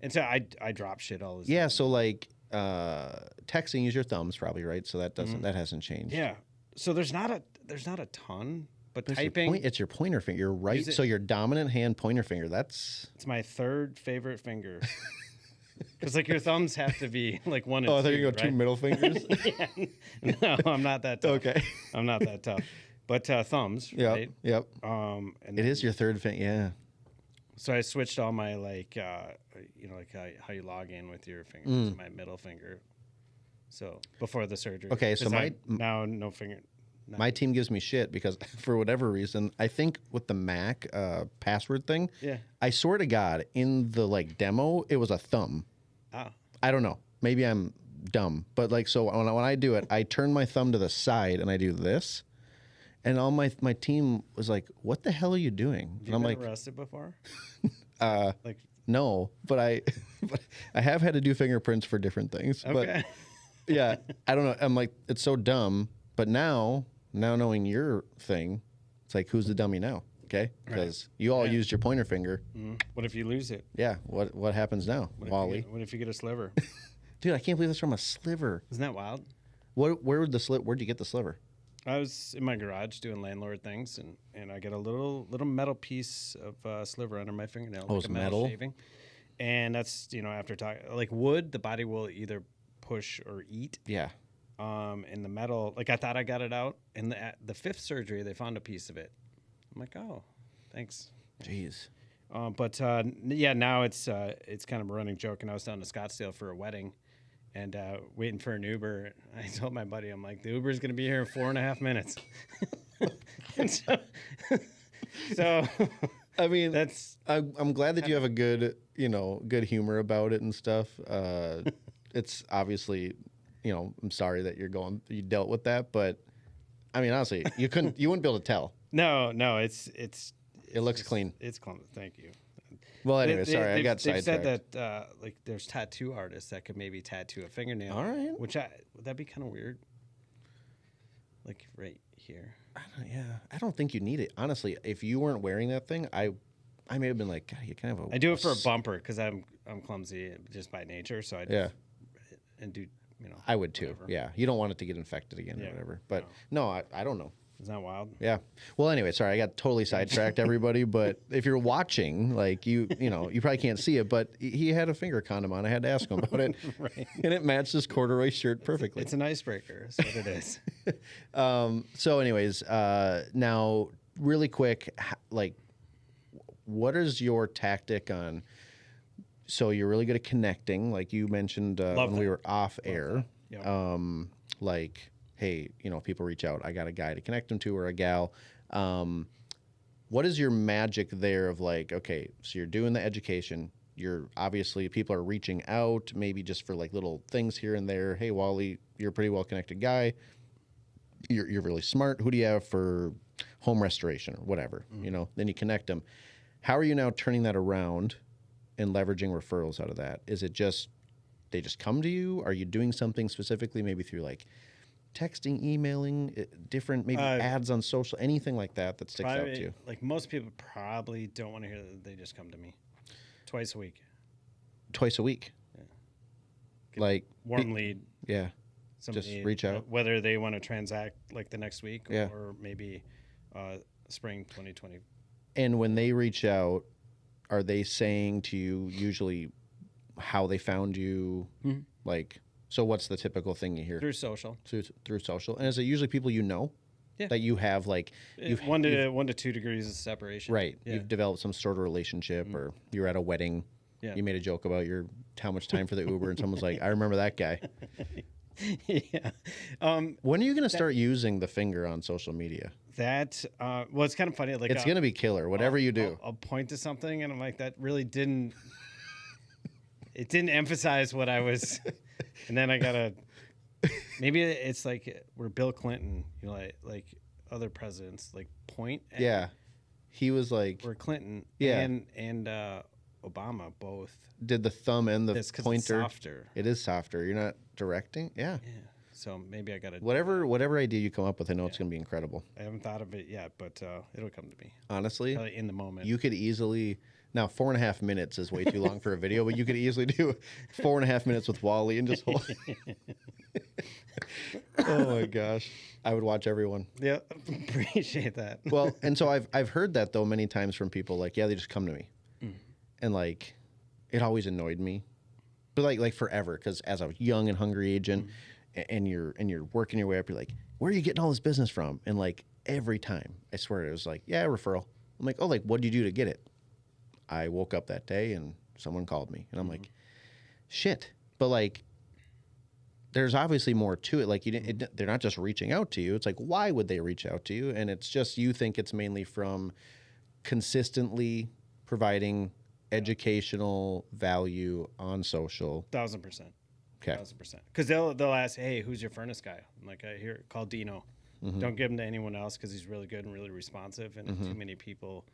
S2: and so I drop shit all the time.
S1: Yeah, so like texting, use your thumbs probably, right? So that hasn't changed.
S2: Yeah. So there's not a ton, but
S1: But
S2: typing.
S1: it's your pointer finger. Your right, so your dominant hand pointer finger.
S2: It's my third favorite finger. Because like your thumbs have to be like one and
S1: Oh, I thought
S2: two,
S1: you go
S2: right?
S1: two middle fingers.
S2: Yeah. No, I'm not that tough.
S1: Okay.
S2: I'm not that tough. But thumbs,
S1: Yep.
S2: right?
S1: Yep.
S2: And
S1: It is your third finger. Yeah.
S2: So I switched all my like how you log in with your fingers, my middle finger. So before the surgery.
S1: Okay, so
S2: 'Cause now no finger.
S1: My team gives me shit because for whatever reason, I think with the Mac password thing,
S2: Yeah.
S1: I swear to God, in the like demo, it was a thumb.
S2: Ah.
S1: I don't know. Maybe I'm dumb, but like, so when I do it, I turn my thumb to the side and I do this, and all my team was like, "What the hell are you doing?"
S2: Have
S1: And
S2: you
S1: I'm
S2: been
S1: like,
S2: arrested before? Like
S1: "No," but I have had to do fingerprints for different things.
S2: okay.
S1: But yeah, I don't know. I'm like, it's so dumb. But now knowing your thing, it's like, who's the dummy now? Okay, because you all used your pointer finger.
S2: What if you lose it?
S1: Yeah. What happens now, Wally?
S2: What if you get a sliver?
S1: Dude, I can't believe that's from a sliver.
S2: Isn't that wild?
S1: Where'd you get the sliver?
S2: I was in my garage doing landlord things, and I get a little metal piece of sliver under my fingernail.
S1: Oh,
S2: like
S1: it's
S2: a
S1: metal?
S2: shaving. And that's, after talking, like wood, the body will either push or eat.
S1: Yeah.
S2: And the metal, like I thought I got it out. And the fifth surgery, they found a piece of it. I'm like, oh, thanks.
S1: Jeez.
S2: But now it's kind of a running joke. And I was down to Scottsdale for a wedding, and waiting for an Uber. I told my buddy, I'm like, the Uber's going to be here in 4.5 minutes. And so
S1: I mean,
S2: that's
S1: I'm glad that you have a good humor about it and stuff. It's obviously, I'm sorry that you dealt with that, but I mean, honestly, you wouldn't be able to tell.
S2: no,
S1: It looks clean.
S2: It's clean. Thank you.
S1: Well, anyway, sorry, I got
S2: They've
S1: sidetracked.
S2: said that like there's tattoo artists that could maybe tattoo a fingernail.
S1: All right.
S2: Would that be kind of weird? Like right here.
S1: Yeah, I don't think you need it. Honestly, if you weren't wearing that thing, I may have been like, God, you kind of.
S2: I do it for a bumper because I'm clumsy just by nature. So I just, and do
S1: I would too.
S2: whatever.
S1: Yeah, you don't want it to get infected again or whatever. But no, I don't know.
S2: Isn't that wild?
S1: Yeah. Well, anyway, sorry, I got totally sidetracked, everybody. But if you're watching, like you probably can't see it, but he had a finger condom on. I had to ask him about it,
S2: Right.
S1: and it matched his corduroy shirt perfectly.
S2: It's an icebreaker. That's what it is.
S1: So, anyways, now really quick, like, what is your tactic on? So you're really good at connecting, like you mentioned when we were off air.
S2: Yep.
S1: Like, hey, people reach out, I got a guy to connect them to or a gal. What is your magic there of like, okay, so you're doing the education. You're obviously, people are reaching out, maybe just for like little things here and there. Hey, Wally, you're a pretty well connected guy. You're really smart. Who do you have for home restoration or whatever? Then you connect them. How are you now turning that around and leveraging referrals out of that? Is it just they just come to you? Are you doing something specifically, maybe through like texting, emailing, different maybe ads on social, anything like that sticks out to you?
S2: Like most people probably don't want to hear that they just come to me twice a week.
S1: Twice a week?
S2: Get
S1: Like
S2: warm lead.
S1: Yeah.
S2: Somebody,
S1: Just reach out.
S2: Whether they want to transact like the next week
S1: Yeah.
S2: or maybe spring 2020.
S1: And when they reach out, are they saying to you usually how they found you? Like, so what's the typical thing you hear?
S2: Through social.
S1: Through social. And is it usually people you know?
S2: Yeah.
S1: That you have, like, you've
S2: 1 to 2 degrees of separation.
S1: Right.
S2: Yeah.
S1: You've developed some sort of relationship, or you're at a wedding.
S2: Yeah.
S1: You made a joke about how much time for the Uber, and someone's like, I remember that guy.
S2: Yeah.
S1: When are you going to start using the finger on social media?
S2: That, well, it's kind of funny. Like,
S1: It's going to be killer, whatever you do.
S2: I'll point to something, and I'm like, that really didn't, it didn't emphasize what I was, and then I got to, maybe it's like where Bill Clinton, you know, like other presidents, like point at.
S1: Yeah. He was like,
S2: Where Clinton
S1: Yeah.
S2: and Obama both.
S1: did the thumb and the
S2: That's 'cause it's
S1: pointer.
S2: softer.
S1: It is softer. You're not directing. Yeah.
S2: Yeah. So maybe I got to.
S1: Whatever idea you come up with, I know it's going to be incredible.
S2: I haven't thought of it yet, but it'll come to me.
S1: Honestly,
S2: Probably in the moment.
S1: you could easily. Now, 4.5 minutes is way too long for a video, but you could easily do 4.5 minutes with Wally and just hold. Oh my gosh, I would watch everyone.
S2: Yeah, appreciate that.
S1: Well, and so I've heard that though many times from people, like, yeah, they just come to me, and like, it always annoyed me, but like forever, because as a young and hungry agent, and you're working your way up, you're like, where are you getting all this business from? And like every time, I swear it was like, yeah, referral. I'm like, oh, like, what did you do to get it? I woke up that day and someone called me, and I'm like, shit. But like, there's obviously more to it. Like, they're not just reaching out to you. It's like, why would they reach out to you? And it's just, you think it's mainly from consistently providing educational value on social.
S2: 1,000%.
S1: Okay.
S2: 1,000%. Because they'll ask, hey, who's your furnace guy? I'm like, I hear call Dino. Don't give him to anyone else because he's really good and really responsive. And if too many people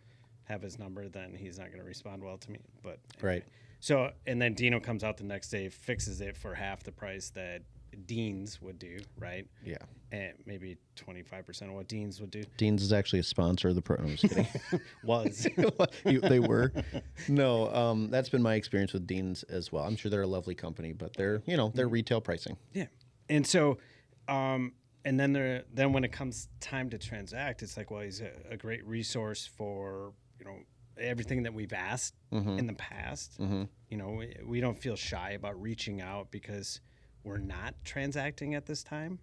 S2: have his number, then he's not going to respond well to me. But anyway.
S1: Right.
S2: So, and then Dino comes out the next day, fixes it for half the price that Dean's would do, right?
S1: Yeah.
S2: And maybe 25% of what Dean's would do.
S1: Dean's is actually a sponsor of the program. I'm just kidding.
S2: Was.
S1: They were. No, that's been my experience with Dean's as well. I'm sure they're a lovely company, but they're retail pricing.
S2: Yeah. And so, and then when it comes time to transact, it's like, well, he's a great resource for, everything that we've asked in the past. We don't feel shy about reaching out because we're not transacting at this time.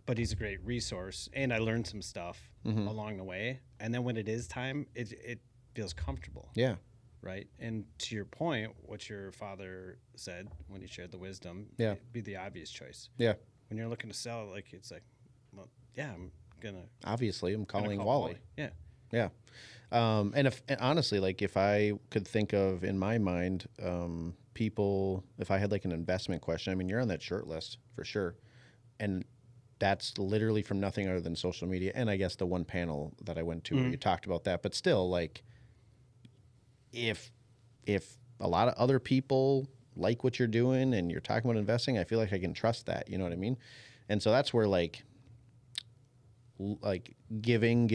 S2: But he's a great resource, and I learned some stuff along the way. And then when it is time, it feels comfortable.
S1: Yeah.
S2: Right. And to your point, what your father said when he shared the wisdom,
S1: Yeah.
S2: it'd be the obvious choice.
S1: Yeah.
S2: When you're looking to sell, like, it's like, well, yeah, I'm gonna.
S1: Obviously, I'm calling
S2: call
S1: Wally.
S2: Yeah.
S1: Yeah. And honestly, like, if I could think of in my mind, people, if I had like an investment question, I mean, you're on that short list for sure. And that's literally from nothing other than social media. And I guess the one panel that I went to where you talked about that, but still, like, if a lot of other people like what you're doing and you're talking about investing, I feel like I can trust that, you know what I mean? And so that's where like giving.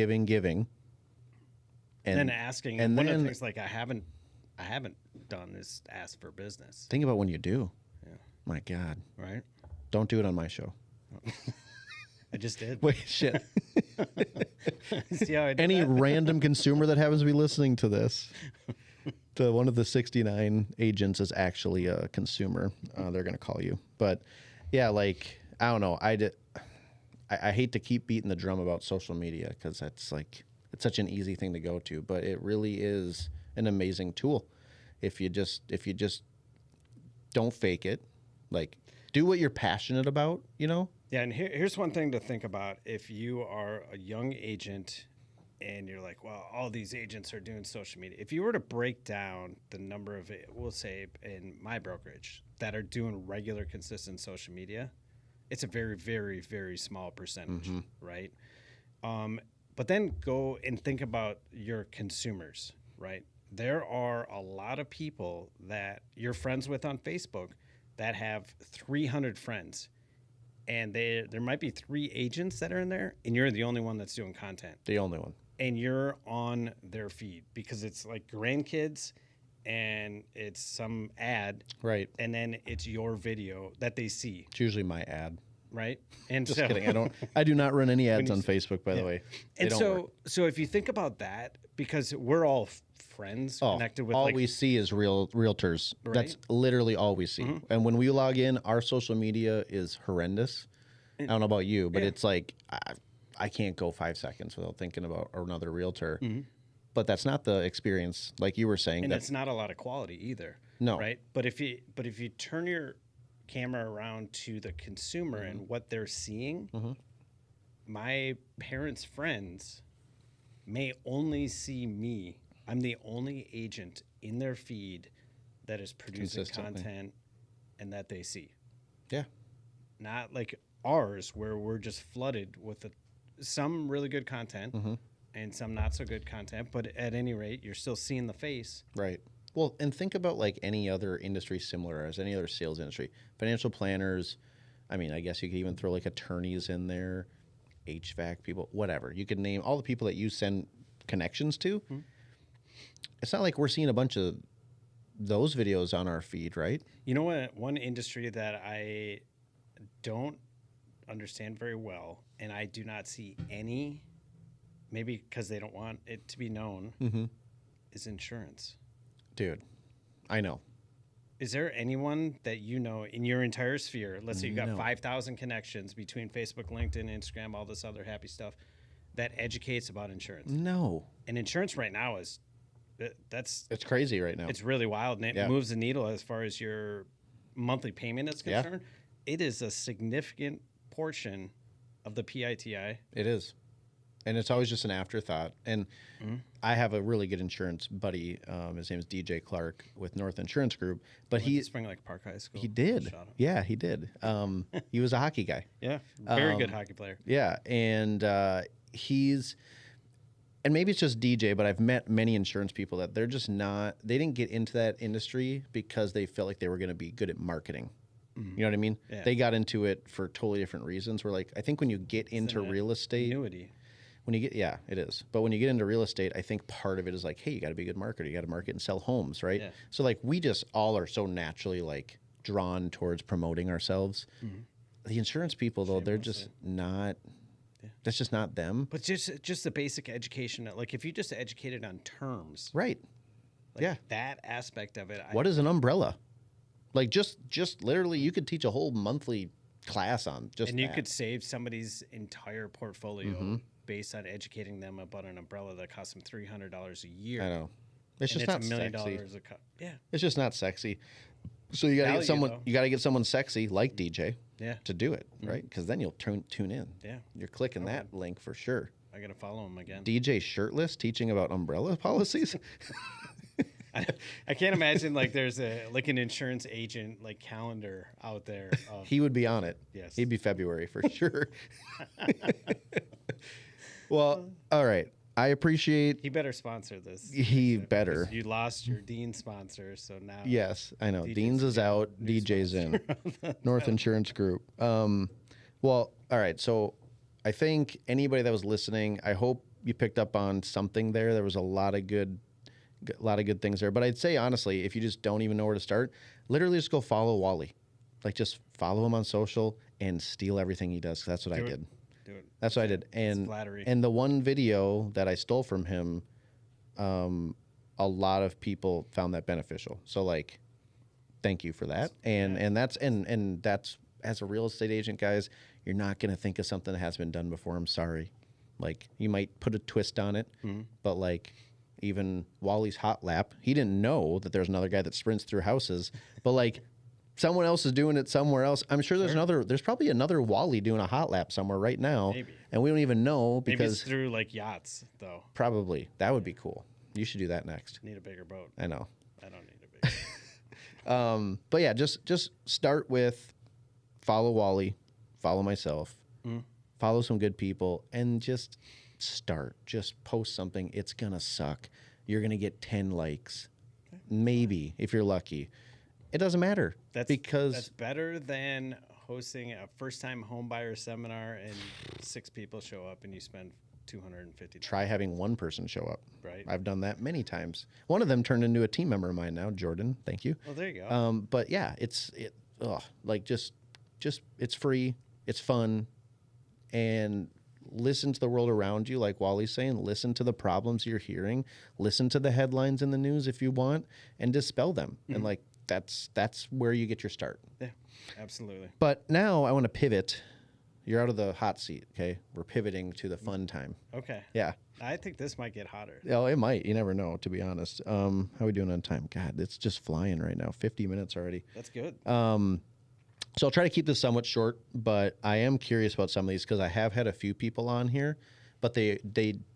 S2: And then asking, and one of the things like I haven't done is ask for business.
S1: Think about when you do.
S2: Yeah.
S1: My God.
S2: Right.
S1: Don't do it on my show.
S2: I just did.
S1: Wait, shit.
S2: See how I did
S1: Any
S2: that?
S1: random consumer that happens to be listening to this, to one of the 69 agents is actually a consumer. They're going to call you. But yeah, like, I don't know. I hate to keep beating the drum about social media because that's like, it's such an easy thing to go to, but it really is an amazing tool. If you just don't fake it, like, do what you're passionate about,
S2: Yeah, and here's one thing to think about. If you are a young agent and you're like, well, all these agents are doing social media. If you were to break down the number of, we'll say in my brokerage, that are doing regular, consistent social media, it's a very, very, very small percentage, right? But then go and think about your consumers, right? There are a lot of people that you're friends with on Facebook that have 300 friends, and there might be 3 agents that are in there, and you're the only one that's doing content.
S1: The only one.
S2: And you're on their feed because it's like grandkids and it's some ad.
S1: Right.
S2: And then it's your video that they see.
S1: It's usually my ad.
S2: right? And
S1: Just
S2: so,
S1: kidding. I do not run any ads on Facebook, by the way. They
S2: and
S1: don't work.
S2: so if you think about that, because we're all friends connected with
S1: all
S2: like
S1: we see is realtors. That's
S2: Right?
S1: literally all we see. And when we log in, our social media is horrendous. I don't know about you, but it's like I can't go 5 seconds without thinking about another realtor. But that's not the experience, like you were saying.
S2: and it's not a lot of quality either.
S1: No.
S2: Right? But if you turn your camera around to the consumer and what they're seeing, my parents' friends may only see me. I'm the only agent in their feed that is producing content and that they see.
S1: Yeah.
S2: Not like ours, where we're just flooded with some really good content and some not so good content. But at any rate, you're still seeing the face.
S1: Right. Well, and think about like any other industry similar as any other sales industry. Financial planners. I mean, I guess you could even throw like attorneys in there, HVAC people, whatever. You could name all the people that you send connections to. It's not like we're seeing a bunch of those videos on our feed, right?
S2: You know what? One industry that I don't understand very well, and I do not see any, maybe because they don't want it to be known, is insurance.
S1: Dude, I know.
S2: Is there anyone that you know in your entire sphere? Let's say you've got 5,000 connections between Facebook, LinkedIn, Instagram, all this other happy stuff that educates about insurance.
S1: No.
S2: And insurance right now is
S1: it's crazy right now.
S2: It's really wild, and it moves the needle as far as your monthly payment is concerned. It is a significant portion of the PITI.
S1: It is. And it's always just an afterthought. And I have a really good insurance buddy. His name is DJ Clark with North Insurance Group. But
S2: he Spring Lake Park High School.
S1: He did. Yeah, he did. He was a hockey guy.
S2: Yeah, very good hockey player.
S1: Yeah, and and maybe it's just DJ, but I've met many insurance people that they're just not. They didn't get into that industry because they felt like they were going to be good at marketing. You know what I mean?
S2: Yeah.
S1: They got into it for totally different reasons. Where like I think when you get into real estate.
S2: Annuity.
S1: When you get, it is. But when you get into real estate, I think part of it is like, hey, you got to be a good marketer. You got to market and sell homes, right?
S2: Yeah.
S1: So like we just all are so naturally like drawn towards promoting ourselves. The insurance people though, they're just not. That's just not them.
S2: But just the basic education, like if you just educated on terms,
S1: right?
S2: Like that aspect of it.
S1: What is an umbrella? Like just literally, you could teach a whole monthly class on just.
S2: And
S1: that.
S2: you could save somebody's entire portfolio based on educating them about an umbrella that costs them $300 a year.
S1: I know. It's just not
S2: $1 million
S1: sexy.
S2: Yeah.
S1: It's just not sexy. So you gotta get someone. You gotta get someone sexy like DJ.
S2: Yeah.
S1: To do it, right? Because then you'll tune in.
S2: Yeah.
S1: You're clicking that link for sure.
S2: I gotta follow him again.
S1: DJ shirtless teaching about umbrella policies.
S2: I can't imagine like there's an insurance agent like calendar out there.
S1: He would be on it.
S2: Yes.
S1: He'd be February for sure. Well, all right. I appreciate.
S2: He better sponsor this.
S1: He better.
S2: You lost your Dean sponsor, so now.
S1: Yes, I know.
S2: DJ's
S1: Dean's is out. DJ's in. North Insurance Group. Well, all right. So I think anybody that was listening, I hope you picked up on something there. There was a lot of good things there. But I'd say honestly, if you just don't even know where to start, literally just go follow Wally. Like just follow him on social and steal everything he does. 'Cause that's what I did.
S2: Do it.
S1: That's what I did. And
S2: flattery.
S1: And the one video that I stole from him, a lot of people found that beneficial. So like, thank you for that. And that's as a real estate agent, guys, you're not gonna think of something that has been done before. I'm sorry. Like you might put a twist on it, but like even Wally's hot lap, he didn't know that there's another guy that sprints through houses, but like someone else is doing it somewhere else. I'm sure there's probably another Wally doing a hot lap somewhere right now.
S2: Maybe.
S1: And we don't even know because
S2: Maybe it's through like yachts though.
S1: Probably. That would be cool. You should do that next.
S2: Need a bigger boat.
S1: I know.
S2: I don't need a bigger boat.
S1: But yeah, just start with follow Wally, follow myself, follow some good people, and just start. Just post something. It's going to suck. You're going to get 10 likes. Maybe, if you're lucky. It doesn't matter. That's
S2: better than hosting a first-time homebuyer seminar and 6 people show up and you spend $250.
S1: Try having one person show up.
S2: Right.
S1: I've done that many times. One of them turned into a team member of mine now, Jordan. Thank you.
S2: Well, there you go.
S1: But yeah, it's free. it's fun, and listen to the world around you, like Wally's saying. Listen to the problems you're hearing. Listen to the headlines in the news if you want, and dispel them. And like that's where you get your start.
S2: Yeah, absolutely.
S1: But now I want to pivot. You're out of the hot seat, okay? We're pivoting to the fun time.
S2: Okay.
S1: Yeah.
S2: I think this might get hotter.
S1: Oh, it might. You never know, to be honest. How are we doing on time? God, it's just flying right now. 50 minutes already.
S2: That's good.
S1: So I'll try to keep this somewhat short, but I am curious about some of these because I have had a few people on here, but they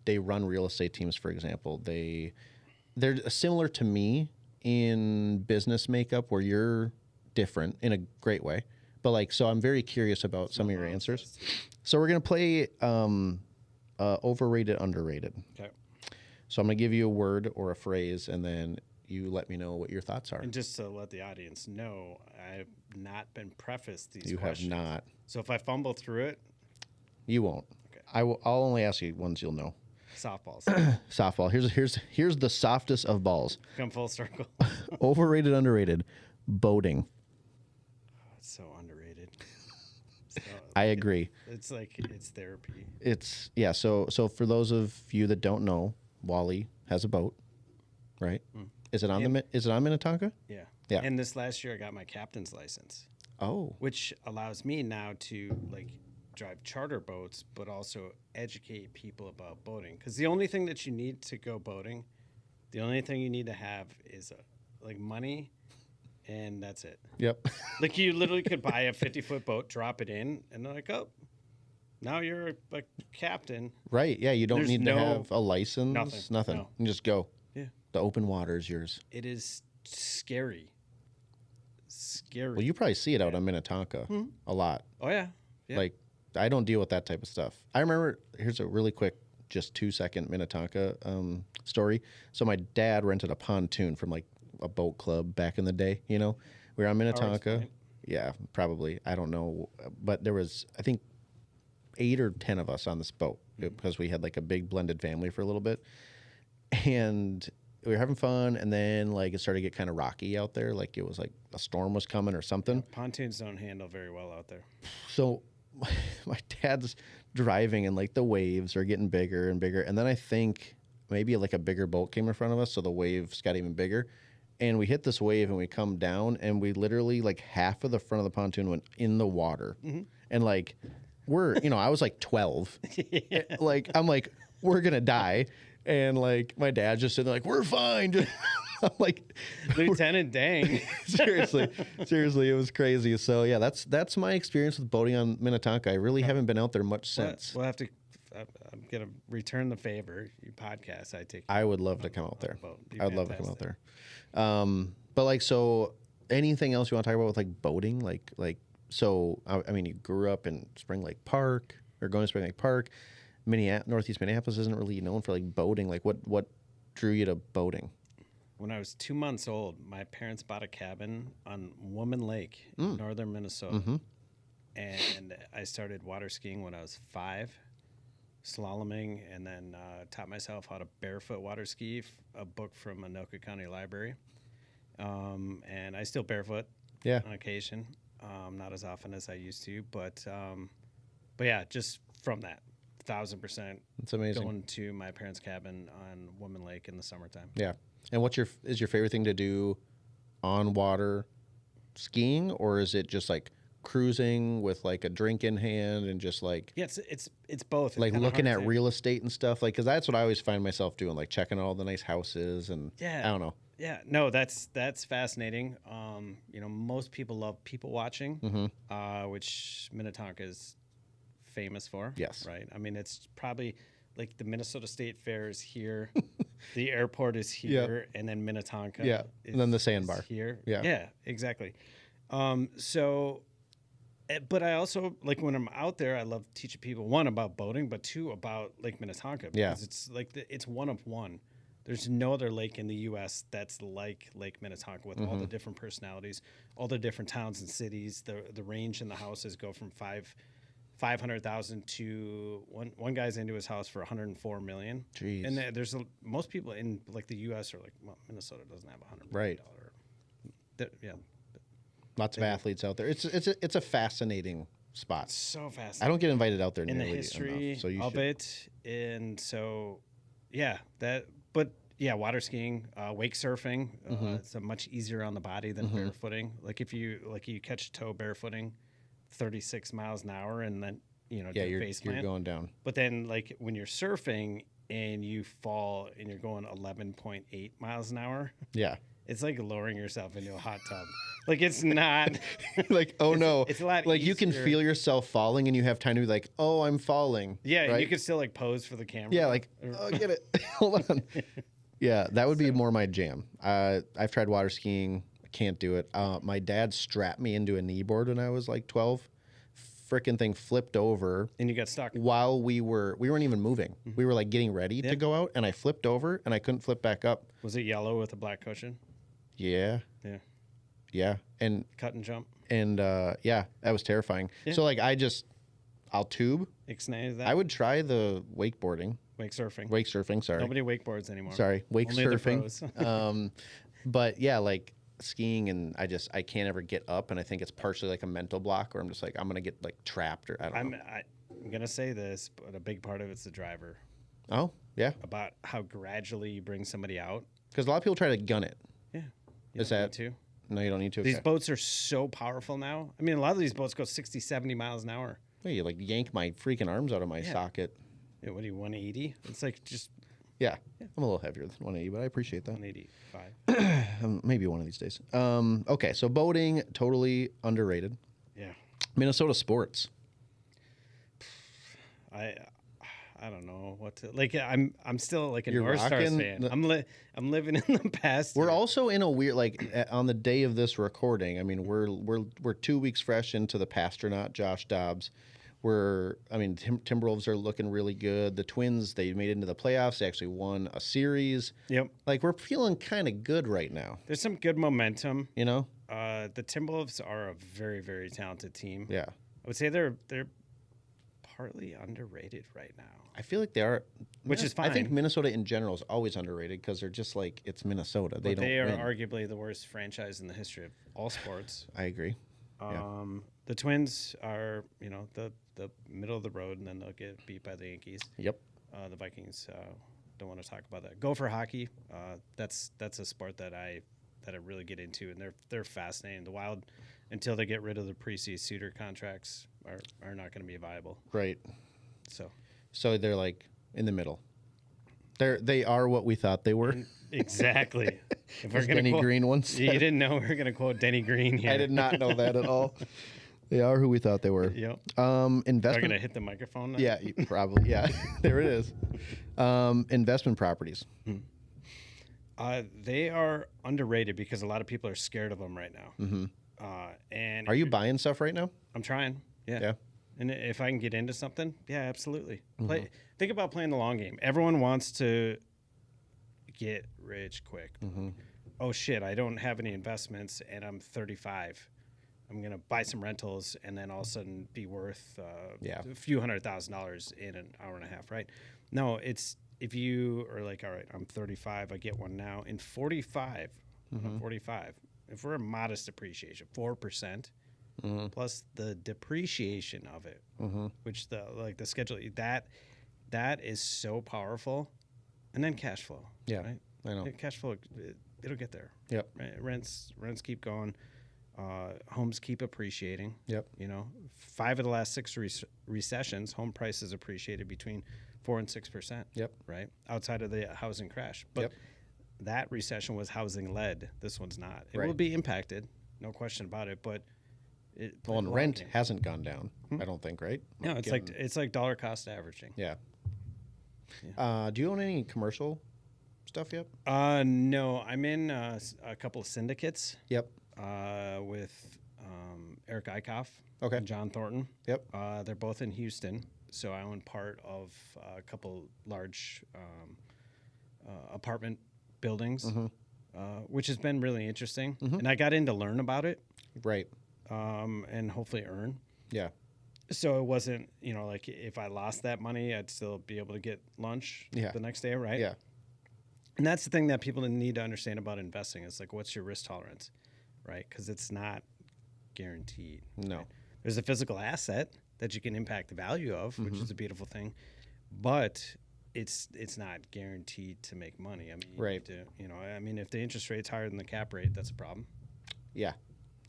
S1: run real estate teams, for example. They're similar to me in business makeup, where you're different in a great way. But like, so I'm very curious about some of your answers. So we're gonna play overrated, underrated.
S2: Okay.
S1: So I'm gonna give you a word or a phrase, and then you let me know what your thoughts are.
S2: And just to let the audience know, I've not been prefaced these
S1: You
S2: questions.
S1: have not.
S2: So if I fumble through it,
S1: You won't.
S2: Okay.
S1: I'll only ask you ones you'll know.
S2: softballs.
S1: Softball. Here's the softest of balls.
S2: Come full circle.
S1: Overrated, underrated. Boating.
S2: It's so underrated.
S1: I agree.
S2: It's like it's therapy.
S1: It's yeah. So for those of you that don't know, Wally has a boat, right? Is it on Is it on Minnetonka?
S2: Yeah.
S1: Yeah.
S2: And this last year, I got my captain's license,
S1: Oh,
S2: which allows me now to like drive charter boats, but also educate people about boating. Because the only thing that you need to go boating, the only thing you need to have is like money, and that's it.
S1: yep.
S2: Like you literally could buy a 50-foot boat, drop it in, and they're like, oh, now you're a captain.
S1: Right. Yeah. You don't
S2: There's
S1: need to
S2: no-
S1: have a license. Nothing.
S2: No.
S1: You just go.
S2: Yeah.
S1: The open water is yours.
S2: It is scary. Scary.
S1: Well, you probably see it out on Minnetonka a lot.
S2: Oh yeah. Yeah.
S1: Like, I don't deal with that type of stuff. I remember, here's a really quick, just 2-second Minnetonka story. So my dad rented a pontoon from like a boat club back in the day, you know? We were on Minnetonka.
S2: right?
S1: Yeah, probably. I don't know. But there was, I think, 8 or 10 of us on this boat because we had like a big blended family for a little bit. And we were having fun, and then like it started to get kind of rocky out there. Like it was like a storm was coming or something.
S2: Pontoons don't handle very well out there.
S1: So my dad's driving, and like the waves are getting bigger and bigger. And then I think maybe like a bigger boat came in front of us, so the waves got even bigger. And we hit this wave, and we come down, and we literally like half of the front of the pontoon went in the water. And like we're, I was like 12. Like I'm like, we're gonna die. And like my dad's just sitting there like, we're fine. I'm like,
S2: Lieutenant Dang.
S1: seriously, it was crazy. So yeah, that's my experience with boating on Minnetonka. I really haven't been out there much since.
S2: We'll have to. I'm gonna return the favor. You podcast.
S1: I would love to come out there. I would love to come out
S2: fantastic.
S1: there. But like, so anything else you want to talk about with like boating? So I mean, you grew up in Spring Lake Park or going to Spring Lake Park. Northeast Minneapolis isn't really known for like boating. Like what drew you to boating?
S2: When I was 2 months old, my parents bought a cabin on Woman Lake, in northern Minnesota. And I started water skiing when I was 5, slaloming, and then taught myself how to barefoot water ski, a book from Anoka County Library. And I still barefoot on occasion, not as often as I used to, but yeah, just from that. 1,000%.
S1: It's amazing.
S2: Going to my parents' cabin on Woman Lake in the summertime.
S1: Yeah. And is your favorite thing to do on water skiing, or is it just like cruising with like a drink in hand and just like
S2: it's both. It's
S1: like
S2: kinda
S1: looking
S2: hard
S1: at
S2: to-
S1: real estate and stuff? Like, because that's what I always find myself doing, like checking out all the nice houses and I don't know.
S2: Yeah, no, that's fascinating. Most people love people watching, which Minnetonka is famous for.
S1: Yes.
S2: Right. I mean, it's probably like the Minnesota State Fair is here, the airport is here, and then Minnetonka.
S1: Yeah, and then the sandbar.
S2: is here.
S1: Yeah.
S2: Yeah, exactly. But I also like when I'm out there, I love teaching people, 1, about boating, but 2, about Lake Minnetonka, because it's like it's one of one. There's no other lake in the U.S. that's like Lake Minnetonka, with all the different personalities, all the different towns and cities. The range in the houses go from 500,000 to one guy's into his house for 104 million.
S1: Jeez.
S2: And there's most people in like the U.S. are like, well, Minnesota doesn't have $100 million.
S1: Right. Lots of athletes out there. It's a fascinating spot.
S2: So fascinating.
S1: I don't get invited out there
S2: in the
S1: nearly
S2: history
S1: enough, so you
S2: of
S1: should.
S2: it, and so water skiing, wake surfing. It's a much easier on the body than barefooting. Like if you catch a toe barefooting, 36 miles an hour, and then
S1: You're going down.
S2: But then like when you're surfing and you fall and you're going 11.8 miles an hour.
S1: Yeah.
S2: It's like lowering yourself into a hot tub. Like it's not
S1: like, oh no.
S2: It's a lot
S1: like
S2: easier.
S1: You can feel yourself falling and you have time to be like, oh, I'm falling.
S2: Yeah,
S1: right?
S2: and you can still like pose for the camera.
S1: Yeah, like, oh, get it. Hold on. Yeah, that would be more my jam. I've tried water skiing. I can't do it. My dad strapped me into a kneeboard when I was like 12. Frickin' thing flipped over.
S2: And you got stuck.
S1: While we weren't even moving. We were like getting ready to go out, and I flipped over and I couldn't flip back up.
S2: Was it yellow with a black cushion?
S1: Yeah.
S2: Yeah.
S1: Yeah. And
S2: cut and jump.
S1: And that was terrifying. Yeah. So like I'll tube.
S2: Ixnay that.
S1: I would try the wakeboarding.
S2: Wake surfing.
S1: Wake surfing, sorry.
S2: Nobody wakeboards anymore.
S1: Sorry. Wake
S2: Only
S1: surfing. But yeah, like skiing, and I can't ever get up, and I think it's partially like a mental block where I'm just like I'm gonna get like trapped, or I don't know.
S2: I'm gonna say this, but a big part of it's the driver.
S1: Oh, yeah.
S2: About how gradually you bring somebody out.
S1: Because a lot of people try to gun it.
S2: Yeah.
S1: Is that to? No, you don't need to.
S2: These boats are so powerful now. I mean, a lot of these boats go 60, 70 miles an hour.
S1: Yeah, you like yank my freaking arms out of my socket.
S2: Yeah, what are you, 180? It's like just...
S1: Yeah. I'm a little heavier than 180, but I appreciate that.
S2: 185.
S1: Maybe one of these days. Okay, so boating, totally underrated.
S2: Yeah.
S1: Minnesota sports.
S2: I don't know what to like. I'm still like a
S1: You're
S2: North Stars fan. I'm living in the past.
S1: We're also in a weird on the day of this recording. I mean, we're 2 weeks fresh into the Pastronaut, Josh Dobbs. Timberwolves are looking really good. The Twins, they made it into the playoffs. They actually won a series.
S2: Yep.
S1: Like we're feeling kind of good right now.
S2: There's some good momentum.
S1: The
S2: Timberwolves are a very, very talented team.
S1: Yeah.
S2: I would say they're partly underrated right now.
S1: I feel like they are,
S2: which is fine.
S1: I think Minnesota in general is always underrated because they're just like it's Minnesota. They
S2: are
S1: win.
S2: Arguably the worst franchise in the history of all sports.
S1: I agree.
S2: The Twins are the middle of the road, and then they'll get beat by the Yankees.
S1: Yep.
S2: The Vikings don't want to talk about that. Go for hockey. That's a sport that I really get into, and they're fascinating. The Wild, until they get rid of the Precy Suter contracts, are not going to be viable.
S1: Right.
S2: So
S1: they're like in the middle. They are what we thought they were.
S2: Exactly.
S1: If we're Denny Green once.
S2: You didn't know we were going to quote Denny Green here.
S1: I did not know that at all. They are who we thought they were.
S2: Yep.
S1: Investment.
S2: Are going to hit the microphone now?
S1: Yeah, probably. Yeah, there it is. Investment properties.
S2: They are underrated because a lot of people are scared of them right now.
S1: Mm-hmm.
S2: And
S1: are you buying stuff right now?
S2: I'm trying. Yeah.
S1: Yeah.
S2: And if I can get into something, yeah, absolutely.
S1: Mm-hmm.
S2: Think about playing the long game. Everyone wants to get rich quick.
S1: Mm-hmm.
S2: Oh shit, I don't have any investments and I'm 35. I'm going to buy some rentals and then all of a sudden be worth a few $100,000 in an hour and a half, right? No, it's if you are like, all right, I'm 35, I get one now. In 45, I'm 45. If we're a modest depreciation, 4%, plus the depreciation of it, which the schedule, that is so powerful. And then cash flow.
S1: Yeah,
S2: right?
S1: I know.
S2: Cash flow, it'll get there.
S1: Yep.
S2: Right? Rents keep going. Homes keep appreciating.
S1: Yep.
S2: 5 of the last 6 recessions, home prices appreciated between 4 and 6%.
S1: Yep.
S2: Right. Outside of the housing crash, but that recession was housing led. This one's not. It will be impacted, no question about it. But
S1: and rent hasn't gone down. I don't think. Right.
S2: No, it's like dollar cost averaging.
S1: Yeah. Do you own any commercial stuff yet?
S2: No, I'm in a couple of syndicates.
S1: Yep.
S2: With Eric Eichhoff
S1: and
S2: John Thornton.
S1: Yep.
S2: They're both in Houston, so I own part of a couple large apartment buildings, which has been really interesting. And I got in to learn about it.
S1: Right.
S2: And hopefully earn.
S1: Yeah.
S2: So it wasn't, like if I lost that money, I'd still be able to get lunch the next day, right?
S1: Yeah.
S2: And that's the thing that people need to understand about investing is like, what's your risk tolerance, right? Because it's not guaranteed.
S1: No.
S2: Right? There's a physical asset that you can impact the value of, which is a beautiful thing, but it's not guaranteed to make money. I mean, you
S1: Right.
S2: need to, I mean, if the interest rate's higher than the cap rate, that's a problem.
S1: Yeah.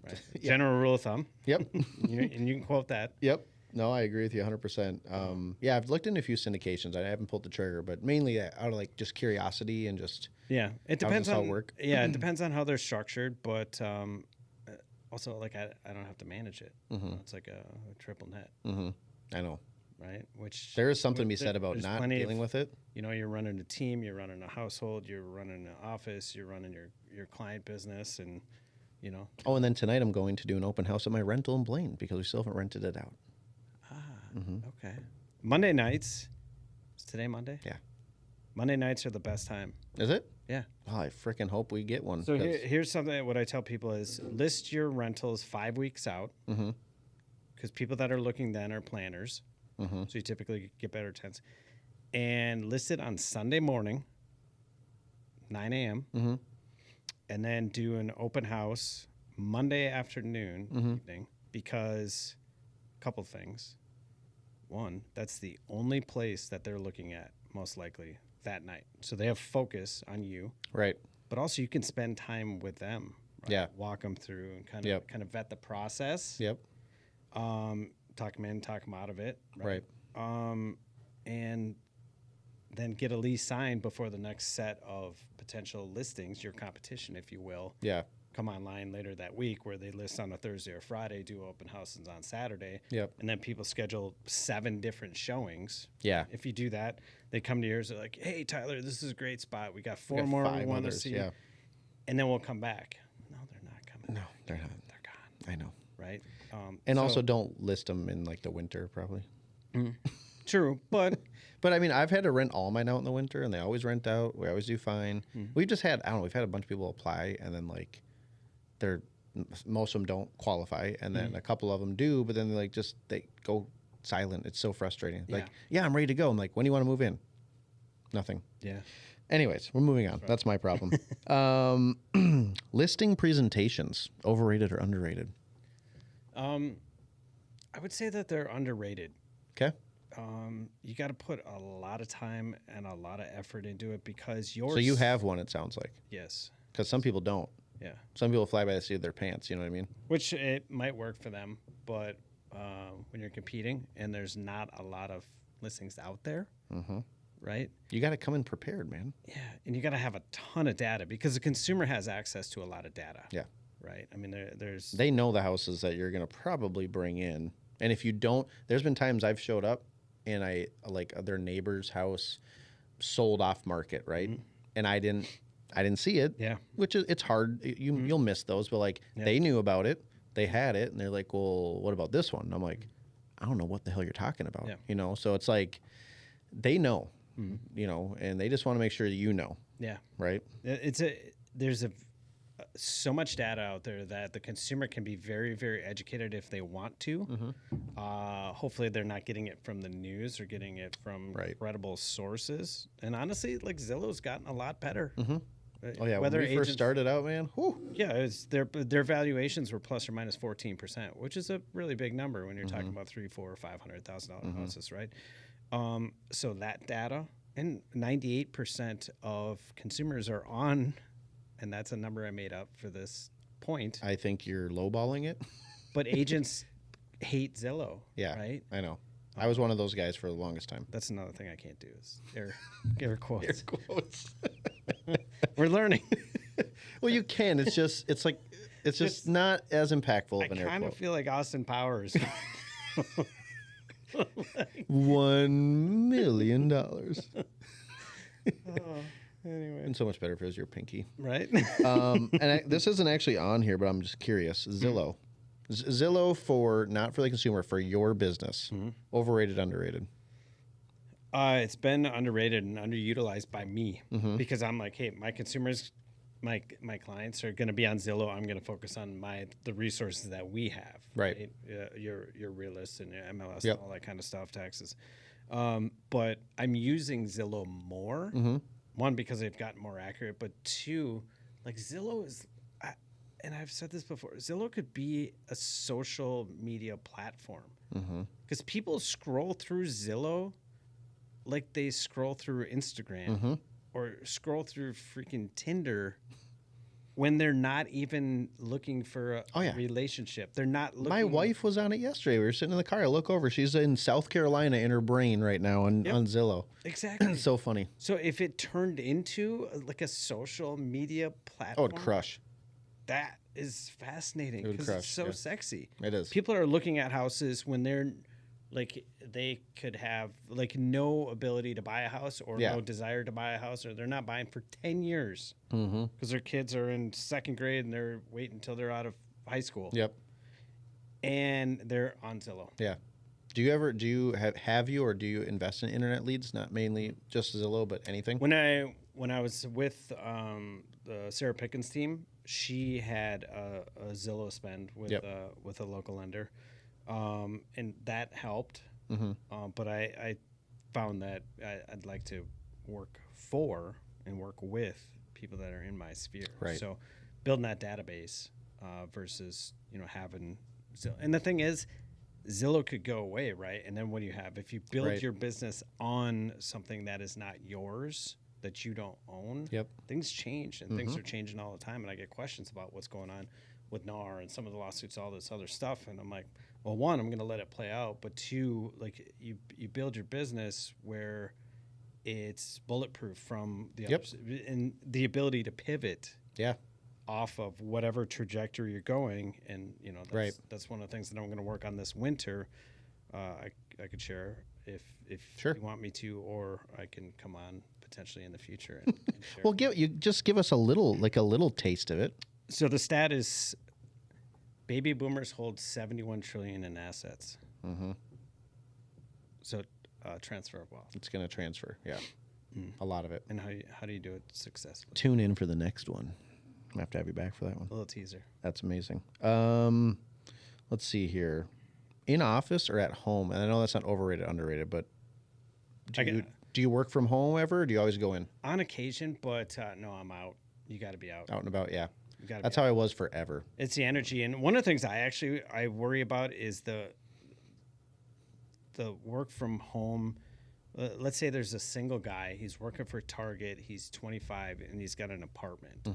S2: Right.
S1: Yeah.
S2: General rule of thumb.
S1: Yep.
S2: And you can quote that.
S1: Yep. No, I agree with you 100%. Yeah, I've looked into a few syndications. I haven't pulled the trigger, but mainly out of like just curiosity and just
S2: Yeah, it
S1: how
S2: depends
S1: does this all
S2: on
S1: work.
S2: Yeah, it depends on how they're structured, but also like I don't have to manage it. It's like a triple net,
S1: I know.
S2: right? Which
S1: There is something to be said about
S2: there's
S1: not
S2: plenty
S1: dealing
S2: of,
S1: with it.
S2: You're running a team, you're running a household, you're running an office, you're running your client business, and
S1: Oh, and then tonight I'm going to do an open house at my rental in Blaine because we still haven't rented it out.
S2: Okay. Monday nights. Is today Monday?
S1: Yeah.
S2: Monday nights are the best time.
S1: Is it?
S2: Yeah.
S1: Well, I freaking hope we get one.
S2: So here's something. What I tell people is list your rentals 5 weeks out, because people that are looking then are planners. So you typically get better tents, and list it on Sunday morning, 9 a.m. And then do an open house Monday afternoon, evening, because a couple things. One, that's the only place that they're looking at most likely that night. So they have focus on you.
S1: Right.
S2: But also you can spend time with them. Right?
S1: Yeah.
S2: Walk them through and kind of vet the process.
S1: Yep.
S2: Talk them in, talk them out of it.
S1: Right.
S2: And then get a lease signed before the next set of potential listings, your competition, if you will,
S1: Yeah.
S2: come online later that week, where they list on a Thursday or Friday, do open houses on Saturday.
S1: Yep.
S2: And then people schedule 7 different showings.
S1: Yeah.
S2: If you do that, they come to yours, they're like, hey, Tyler, this is a great spot. We got 4
S1: We got
S2: more we
S1: 5
S2: want to
S1: others,
S2: see.
S1: yeah.
S2: And then we'll come back. No, they're not coming.
S1: No, they're not.
S2: They're gone.
S1: I know.
S2: Right?
S1: And
S2: so-
S1: also don't list them in like the winter, probably.
S2: True, but
S1: But I mean, I've had to rent all mine out in the winter, and they always rent out. We always do fine. We've just had, I don't know, we've had a bunch of people apply, and then like, most of them don't qualify, and then a couple of them do, but then they go silent. It's so frustrating. Like, yeah, I'm ready to go. I'm like, when do you want to move in? Nothing.
S2: yeah.
S1: Anyways, we're moving on. That's my problem. Listing presentations, overrated or underrated?
S2: I would say that they're underrated.
S1: Okay.
S2: You got to put a lot of time and a lot of effort into it, because
S1: So you have one, it sounds like,
S2: Yes.
S1: because some people don't.
S2: Yeah.
S1: Some people fly by the seat of their pants. You know what I mean?
S2: Which it might work for them, but when you're competing and there's not a lot of listings out there, right?
S1: You got to come in prepared, man.
S2: Yeah, and you got to have a ton of data, because the consumer has access to a lot of data.
S1: Yeah.
S2: Right. I mean, there's
S1: They know the houses that you're going to probably bring in. And if you don't, there's been times I've showed up and I like their neighbor's house sold off market, right? And I didn't see it.
S2: Yeah.
S1: Which is, it's hard. You'll miss those, but like they knew about it. They had it and they're like, well, what about this one? And I'm like, I don't know what the hell you're talking about.
S2: Yeah.
S1: So it's like, they know, and they just want to make sure that you know.
S2: Yeah.
S1: Right.
S2: There's so much data out there that the consumer can be very, very educated if they want to. Hopefully they're not getting it from the news or getting it from credible sources. And honestly, like Zillow's gotten a lot better.
S1: Oh yeah. When we first started out, man. Whew.
S2: Yeah, their valuations were plus or minus 14%, which is a really big number when you're talking about $300,000, $400,000, $500,000 houses, right? So that data, and 98% of consumers are on. And that's a number I made up for this point.
S1: I think you're lowballing it.
S2: But agents hate Zillow.
S1: Yeah,
S2: right?
S1: I know. I was one of those guys for the longest time.
S2: That's another thing I can't do is air quotes.
S1: Air quotes.
S2: We're learning.
S1: Well, you can. It's just not as impactful of an air
S2: I kind of
S1: quote.
S2: feel like Austin Powers.
S1: $1 million.
S2: Anyway.
S1: And so much better if it was your pinky.
S2: Right?
S1: This isn't actually on here, but I'm just curious. Zillow. Zillow not for the consumer, for your business. Overrated, underrated?
S2: It's been underrated and underutilized by me, because I'm like, hey, my consumers, my clients are going to be on Zillow. I'm going to focus on the resources that we have.
S1: Right.
S2: Your realist and your MLS and all that kind of stuff, taxes. But I'm using Zillow more. One, because they've gotten more accurate, but two, like Zillow and I've said this before, Zillow could be a social media platform because people scroll through Zillow like they scroll through Instagram or scroll through freaking Tinder when they're not even looking for a relationship. They're not looking.
S1: My wife was on it yesterday. We were sitting in the car. I look over. She's in South Carolina in her brain right now on Zillow.
S2: Exactly.
S1: So funny.
S2: So if it turned into like a social media platform,
S1: Oh, it'd crush.
S2: That is fascinating because it's so sexy.
S1: It is.
S2: People are looking at houses when they're like they could have like no ability to buy a house or no desire to buy a house, or they're not buying for 10 years because their kids are in second grade and they're waiting until they're out of high school.
S1: Yep.
S2: And they're on Zillow.
S1: Yeah. Do you have you or do you invest in internet leads? Not mainly just Zillow, but anything?
S2: When I was with the Sarah Pickens team, she had a Zillow spend with a local lender, and that helped. But I found that I'd like to work for and work with people that are in my sphere.
S1: Right.
S2: So building that database versus having Zillow. And the thing is, Zillow could go away, right? And then what do you have? If you build your business on something that is not yours, that you don't own, things change, and things are changing all the time. And I get questions about what's going on with NAR and some of the lawsuits, all this other stuff. And I'm like, well, one, I'm going to let it play out. But two, like you build your business where it's bulletproof from the other, and the ability to pivot off of whatever trajectory you're going. And, that's one of the things that I'm going to work on this winter. I could share if you want me to, or I can come on potentially in the future and share.
S1: Well, give us a little taste of it.
S2: So the stat is baby boomers hold $71 trillion in assets. So transfer of wealth.
S1: It's going to transfer, a lot of it.
S2: And how do you do it successfully?
S1: Tune in for the next one. I have to have you back for that one.
S2: A little teaser.
S1: That's amazing. Let's see here. In office or at home? And I know that's not overrated, underrated, but do you work from home ever, or do you always go in?
S2: On occasion, but no, I'm out. You got to be out.
S1: Out and about, yeah.
S2: That's
S1: how I was forever.
S2: It's the energy. And one of the things I worry about is the work from home. Let's say there's a single guy. He's working for Target. He's 25, and he's got an apartment.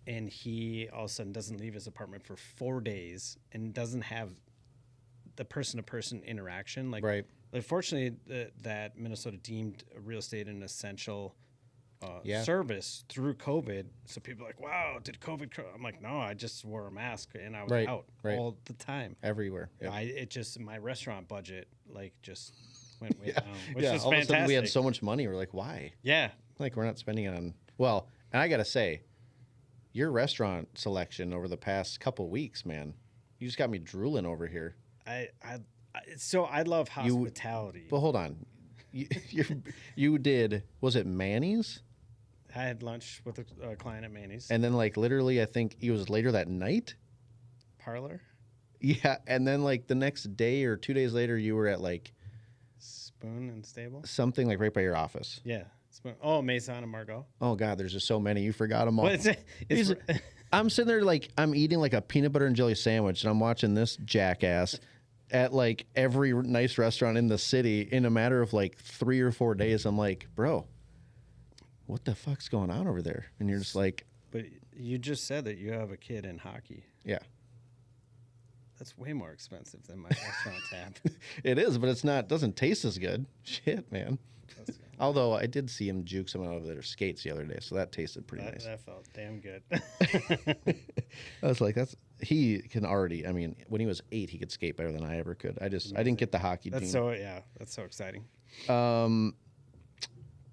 S2: And he all of a sudden doesn't leave his apartment for 4 days and doesn't have the person-to-person interaction. Like, fortunately, that Minnesota deemed real estate an essential service through COVID. So people are like, wow, did COVID? I'm like, no, I just wore a mask and I was out all the time.
S1: Everywhere.
S2: My restaurant budget just went way down, which
S1: all
S2: is fantastic.
S1: of a sudden we had so much money. We're like, why?
S2: Yeah.
S1: Like, we're not spending it on, and I got to say, your restaurant selection over the past couple weeks, man, you just got me drooling over here.
S2: I love hospitality.
S1: But hold on. You did, was it Manny's?
S2: I had lunch with a client at Manny's.
S1: And then, literally, I think it was later that night?
S2: Parlor?
S1: Yeah, and then, the next day or 2 days later, you were at,
S2: Spoon and Stable?
S1: Something, right by your office.
S2: Yeah. Oh, Maison and Margot.
S1: Oh, God, there's just so many. You forgot them all.
S2: Well,
S1: I'm sitting there, I'm eating, a peanut butter and jelly sandwich, and I'm watching this jackass at, every nice restaurant in the city in a matter of, 3 or 4 days. I'm like, bro, what the fuck's going on over there? And you're just like...
S2: But you just said that you have a kid in hockey.
S1: Yeah.
S2: That's way more expensive than my restaurant tab.
S1: It is, but it doesn't taste as good. Shit, man. Although I did see him juke someone over their skates the other day, so that tasted pretty nice.
S2: That felt damn good.
S1: I was like, he can already, when he was 8, he could skate better than I ever could. I didn't get the hockey team.
S2: That's so exciting.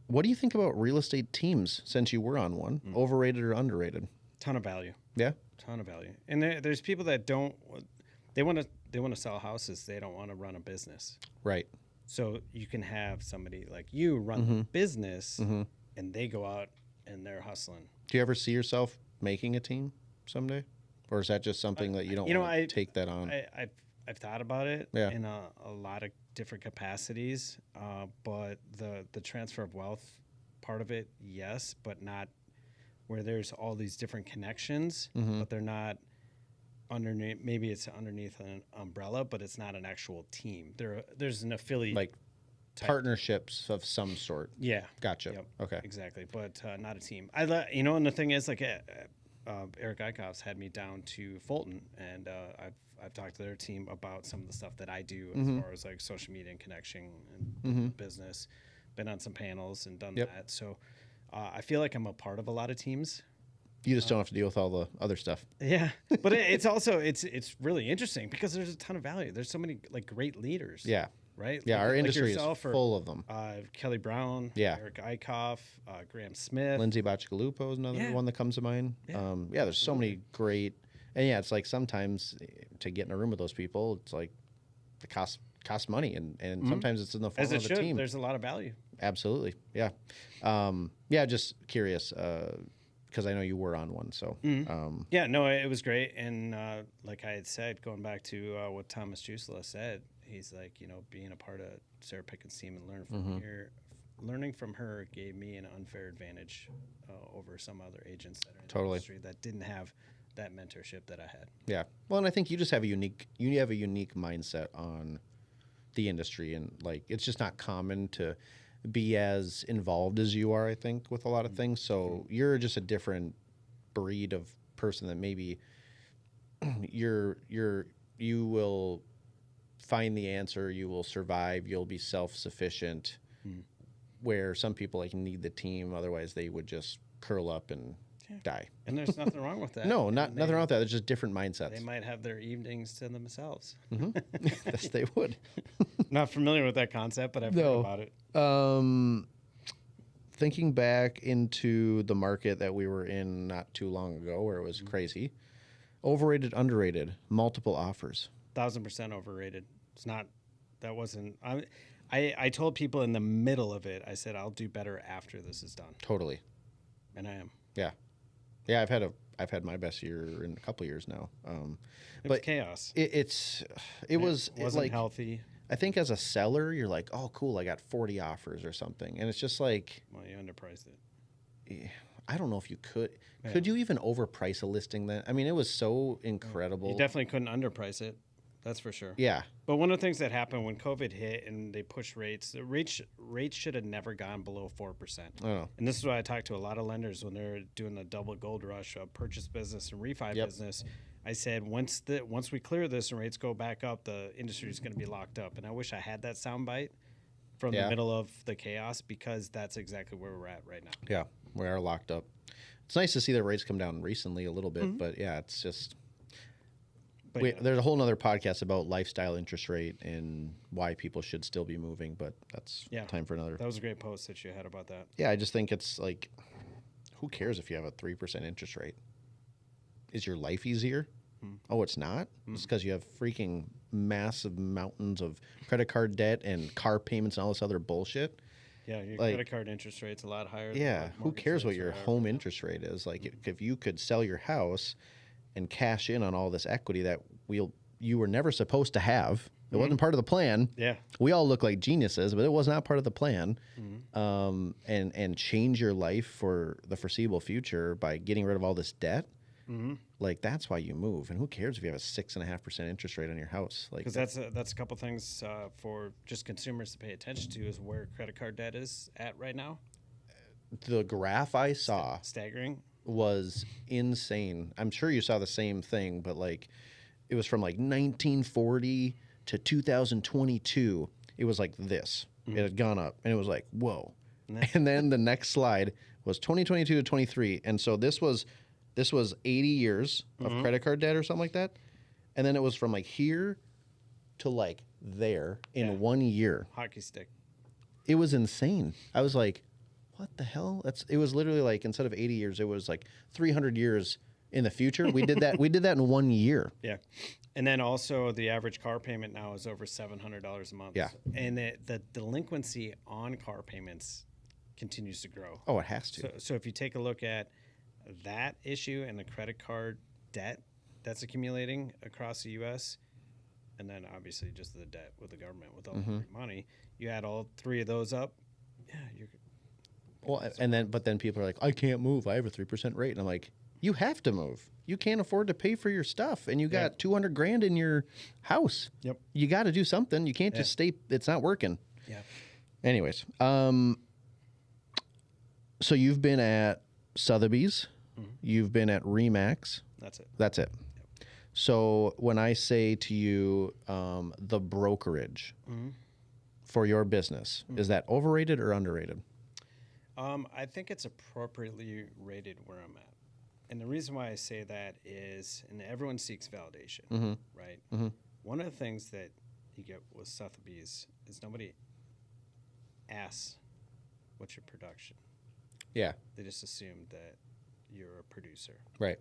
S1: What do you think about real estate teams since you were on one? Overrated or underrated?
S2: Ton of value.
S1: Yeah?
S2: Ton of value. And there's people that they want to sell houses. They don't want to run a business.
S1: Right.
S2: So you can have somebody like you run the business, and they go out and they're hustling.
S1: Do you ever see yourself making a team someday? Or is that just something that you don't want to take that on?
S2: I've thought about it in a lot of different capacities, but the transfer of wealth part of it, yes, but not where there's all these different connections,
S1: Mm-hmm.
S2: but they're not underneath. Maybe it's underneath an umbrella, but it's not an actual team. There's an affiliate
S1: Like
S2: type.
S1: partnerships of some sort.
S2: Yeah.
S1: Gotcha.
S2: Yep.
S1: Okay.
S2: Exactly, but not a team. And the thing is, like, Eric Eichhoff's had me down to Fulton, and I've talked to their team about some of the stuff that I do as far as like social media and connection and business. Been on some panels and done
S1: Yep.
S2: that, so I feel like I'm a part of a lot of teams.
S1: You just don't have to deal with all the other stuff.
S2: Yeah, but it's also it's really interesting because there's a ton of value. There's so many like great leaders.
S1: Yeah.
S2: Right.
S1: Yeah.
S2: Like,
S1: Our industry is
S2: yourself or,
S1: full of them.
S2: Kelly Brown.
S1: Yeah.
S2: Eric Eichhoff. Graham Smith.
S1: Lindsay Bacigalupo is another one that comes to mind.
S2: Yeah.
S1: There's so many great, and it's like sometimes to get in a room with those people, it's like the costs money, and sometimes it's in the form
S2: As it
S1: of a
S2: should.
S1: team.
S2: There's a lot of value.
S1: Absolutely, yeah, just curious because I know you were on one, so
S2: Yeah, no, it was great, and like I had said, going back to what Thomas Jusela said, he's like, being a part of Sarah Pickett's team and learning from her gave me an unfair advantage over some other agents that are in the industry that didn't have that mentorship that I had.
S1: Yeah, well, and I think you just have a unique mindset on the industry, and like it's just not common to be as involved as you are, I think, with a lot of things. So you're just a different breed of person that maybe you will find the answer, you will survive, you'll be self-sufficient, where some people like need the team, otherwise they would just curl up and die.
S2: And there's nothing wrong with that.
S1: No, nothing wrong with that. There's just different mindsets.
S2: They might have their evenings to themselves.
S1: Yes, they would.
S2: Not familiar with that concept, but I've heard about it.
S1: Thinking back into the market that we were in not too long ago, where it was crazy, overrated, underrated, multiple offers.
S2: 1,000% overrated. It's not. That wasn't. I told people in the middle of it. I said I'll do better after this is done.
S1: Totally.
S2: And I am.
S1: Yeah. I've had my best year in a couple of years now.
S2: It was chaos.
S1: It wasn't
S2: like, healthy.
S1: I think as a seller, you're like, oh, cool, I got 40 offers or something, and it's just like,
S2: well, you underpriced it.
S1: I don't know if you could.
S2: Yeah.
S1: Could you even overprice a listing then? I mean, it was so incredible.
S2: You definitely couldn't underprice it. That's for sure.
S1: Yeah.
S2: But one of the things that happened when COVID hit and they pushed rates, rates should have never gone below 4%.
S1: Oh.
S2: And this is why I talk to a lot of lenders when they're doing the double gold rush of purchase business and refi business. I said, once we clear this and rates go back up, the industry is going to be locked up. And I wish I had that soundbite from the middle of the chaos, because that's exactly where we're at right now.
S1: Yeah, we are locked up. It's nice to see the rates come down recently a little bit, but yeah, it's just... There's a whole nother podcast about lifestyle interest rate and why people should still be moving, but that's time for another.
S2: That was a great post that you had about that.
S1: Yeah, I just think it's like, who cares if you have a 3% interest rate? Is your life easier? Oh, it's not? It's because you have freaking massive mountains of credit card debt and car payments and all this other bullshit.
S2: Yeah, your credit card interest rate's a lot higher.
S1: Yeah, who cares what your home interest rate is? Like, if you could sell your house and cash in on all this equity that you were never supposed to have. It wasn't part of the plan.
S2: Yeah.
S1: We all look like geniuses, but it was not part of the plan. And change your life for the foreseeable future by getting rid of all this debt. Like, that's why you move. And who cares if you have a 6.5% interest rate on your house? Like,
S2: because that's a couple things for just consumers to pay attention to, is where credit card debt is at right now.
S1: The graph I saw
S2: staggering.
S1: Was insane. I'm sure you saw the same thing, but like, it was from like 1940 to 2022. It was like this. It had gone up, and it was like, whoa. And then the next slide was 2022 to 23, and so this was 80 years of credit card debt or something like that, and then it was from like here to like there in 1 year.
S2: Hockey stick.
S1: It was insane. I was like, what the hell? It was literally like, instead of 80 years, it was like 300 years in the future. We did that in 1 year.
S2: Yeah. And then also the average car payment now is over $700 a month.
S1: Yeah.
S2: And the delinquency on car payments continues to grow.
S1: Oh, it has to.
S2: So if you take a look at that issue and the credit card debt that's accumulating across the U.S., and then obviously just the debt with the government with all the money, you add all three of those up,
S1: Well, but then people are like, I can't move. I have a 3% rate. And I'm like, you have to move. You can't afford to pay for your stuff. And you got 200 grand in your house.
S2: Yep.
S1: You got to do something. You can't just stay. It's not working.
S2: Yeah.
S1: Anyways. So you've been at Sotheby's. Mm-hmm. You've been at Remax. That's it. Yep. So when I say to you, the brokerage for your business, is that overrated or underrated?
S2: I think it's appropriately rated where I'm at. And the reason why I say that is, and everyone seeks validation, right? Mm-hmm. One of the things that you get with Sotheby's is nobody asks, what's your production?
S1: Yeah.
S2: They just assume that you're a producer.
S1: Right.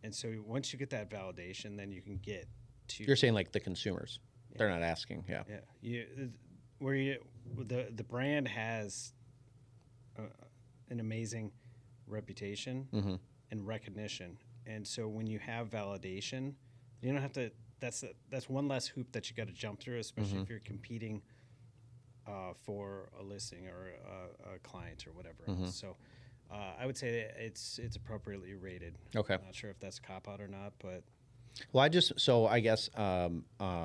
S2: And so once you get that validation, then you can get to...
S1: You're saying like the consumers. Yeah. They're not asking, yeah.
S2: Yeah. The brand has an amazing reputation and recognition. And so when you have validation, you don't have to... That's one less hoop that you got to jump through, especially if you're competing for a listing or a client or whatever else. So I would say it's appropriately rated.
S1: Okay.
S2: I'm not sure if that's a cop-out or not, but...
S1: Well, I guess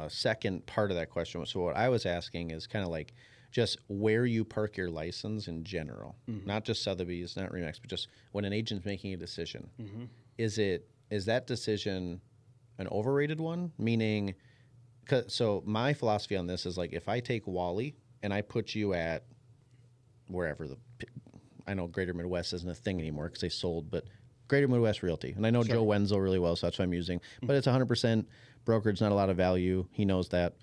S1: second part of that question, so what I was asking is kind of like just where you park your license in general, not just Sotheby's, not Remax, but just when an agent's making a decision. Is that decision an overrated one? Meaning, so my philosophy on this is like if I take Wally and I put you at wherever I know Greater Midwest isn't a thing anymore because they sold, but Greater Midwest Realty. And I know Joe Wenzel really well, so that's what I'm using. But it's 100% brokerage, not a lot of value. He knows that.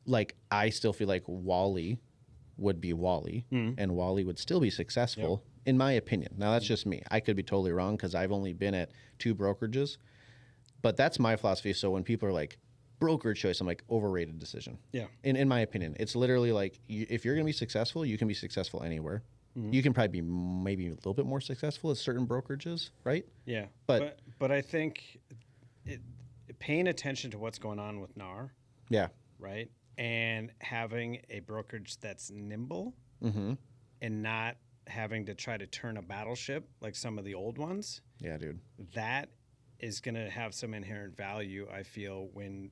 S1: Like, I still feel like Wally would be Wally, and Wally would still be successful, in my opinion. Now, that's just me. I could be totally wrong because I've only been at 2 brokerages. But that's my philosophy. So when people are like, brokerage choice, I'm like, overrated decision.
S2: Yeah.
S1: In my opinion. It's literally like, if you're going to be successful, you can be successful anywhere. You can probably be maybe a little bit more successful at certain brokerages, right?
S2: Yeah. But I think paying attention to what's going on with NAR.
S1: Yeah.
S2: Right. And having a brokerage that's nimble and not having to try to turn a battleship like some of the old ones.
S1: Yeah, dude.
S2: That is going to have some inherent value, I feel, when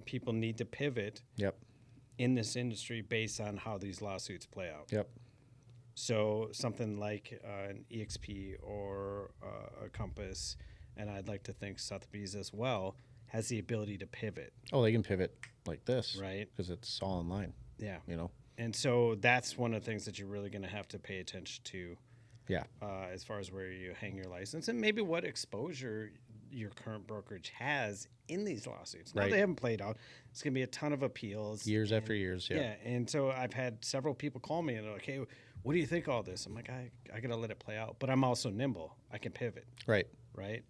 S2: people need to pivot.
S1: Yep.
S2: In this industry based on how these lawsuits play out.
S1: Yep.
S2: So something like an EXP or a Compass, and I'd like to think Sotheby's as well, has the ability to pivot.
S1: Oh, they can pivot like this.
S2: Right.
S1: Because it's all online.
S2: Yeah.
S1: You know?
S2: And so that's one of the things that you're really going to have to pay attention to.
S1: Yeah.
S2: As far as where you hang your license and maybe what exposure your current brokerage has in these lawsuits. Now they haven't played out. It's going to be a ton of appeals.
S1: Years after years, yeah.
S2: Yeah, and so I've had several people call me and they're like, hey, what do you think of all this? I'm like, I got to let it play out. But I'm also nimble. I can pivot.
S1: Right.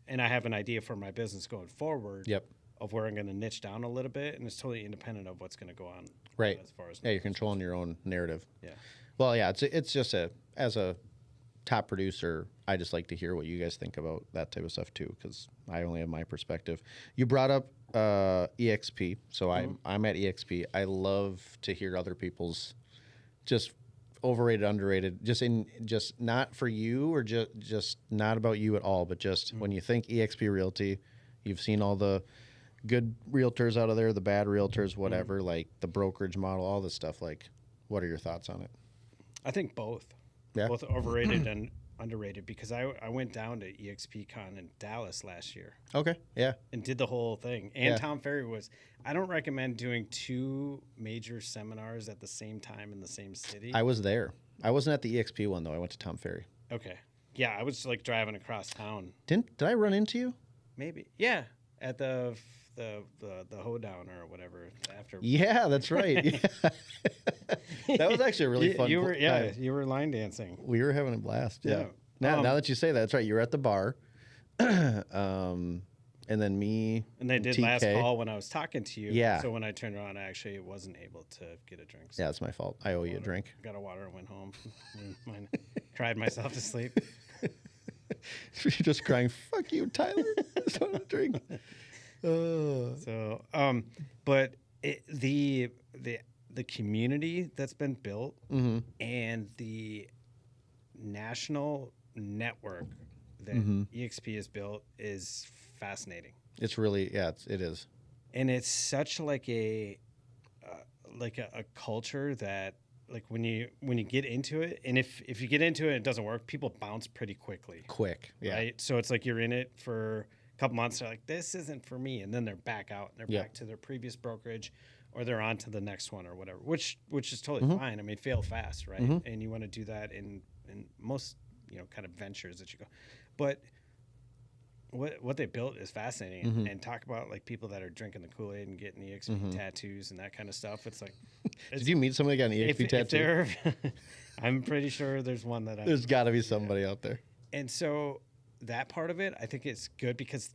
S2: And I have an idea for my business going forward.
S1: Yep.
S2: Of where I'm going to niche down a little bit, and it's totally independent of what's going to go on.
S1: Right.
S2: As far as
S1: you're controlling your own narrative.
S2: Yeah.
S1: Well, yeah, it's just as a top producer, I just like to hear what you guys think about that type of stuff too, because I only have my perspective. You brought up EXP, so I'm at EXP. I love to hear other people's just overrated, underrated, just not for you or just not about you at all, but just when you think EXP Realty, you've seen all the good realtors out of there, the bad realtors, whatever, like the brokerage model, all this stuff. Like, what are your thoughts on it?
S2: I think both.
S1: Yeah.
S2: Both overrated and underrated, because I went down to EXPCon in Dallas last year.
S1: Okay. Yeah.
S2: And did the whole thing. And Tom Ferry was. I don't recommend doing 2 major seminars at the same time in the same city.
S1: I was there. I wasn't at the EXP one though. I went to Tom Ferry.
S2: Okay. Yeah, I was like driving across town.
S1: Did I run into you?
S2: Maybe. Yeah, at the hoedown or whatever after.
S1: Yeah, that's right. Yeah. That was actually a really fun.
S2: You were line dancing.
S1: We were having a blast. Yeah. Now that you say that, that's right. You were at the bar, and then me.
S2: And they did
S1: TK.
S2: last call when I was talking to you.
S1: Yeah.
S2: So when I turned around, I actually wasn't able to get a drink. So
S1: yeah, it's my fault. I owe you a drink.
S2: Got a water and went home. Cried myself to sleep.
S1: You're just crying. Fuck you, Tyler. I just want a drink.
S2: So, but the the community that's been built
S1: Mm-hmm.
S2: and the national network that
S1: Mm-hmm.
S2: EXP has built is fascinating.
S1: It's really, yeah, it is.
S2: And it's such like a culture that like when you get into it, and if you get into it and it doesn't work, people bounce pretty quickly.
S1: Quick, yeah.
S2: Right? So it's like you're in it for a couple months, they're like, this isn't for me, and then they're back out and they're
S1: Yeah.
S2: back to their previous brokerage, or they're on to the next one or whatever, which is totally
S1: Mm-hmm.
S2: fine. I mean, fail fast, right?
S1: Mm-hmm.
S2: And you want to do that in most, kind of ventures that you go. But what they built is fascinating.
S1: Mm-hmm.
S2: And talk about like people that are drinking the Kool-Aid and getting EXP
S1: Mm-hmm.
S2: tattoos and that kind of stuff. It's like,
S1: Did you meet somebody that got an EXP tattoo?
S2: I'm pretty sure there's one that
S1: There's got to be somebody out there.
S2: And so that part of it, I think it's good because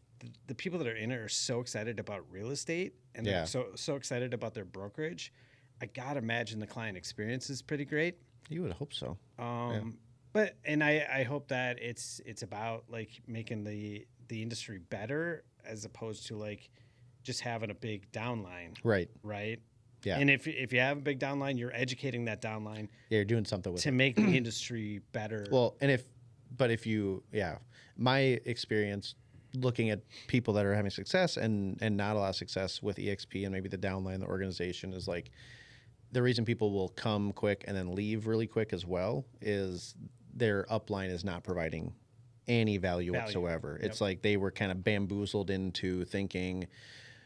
S2: the people that are in it are so excited about real estate and they're so excited about their brokerage. I gotta imagine the client experience is pretty great.
S1: You would hope so.
S2: But I hope that it's about like making the industry better as opposed to like just having a big downline.
S1: Right.
S2: Right.
S1: Yeah.
S2: And if you have a big downline, you're educating that downline.
S1: Yeah, you're doing something with
S2: to
S1: it.
S2: make the industry better.
S1: Well, if you, my experience looking at people that are having success and not a lot of success with EXP and maybe the downline of the organization is like the reason people will come quick and then leave really quick as well is their upline is not providing any value whatsoever.
S2: Yep.
S1: It's like they were kind of bamboozled into thinking,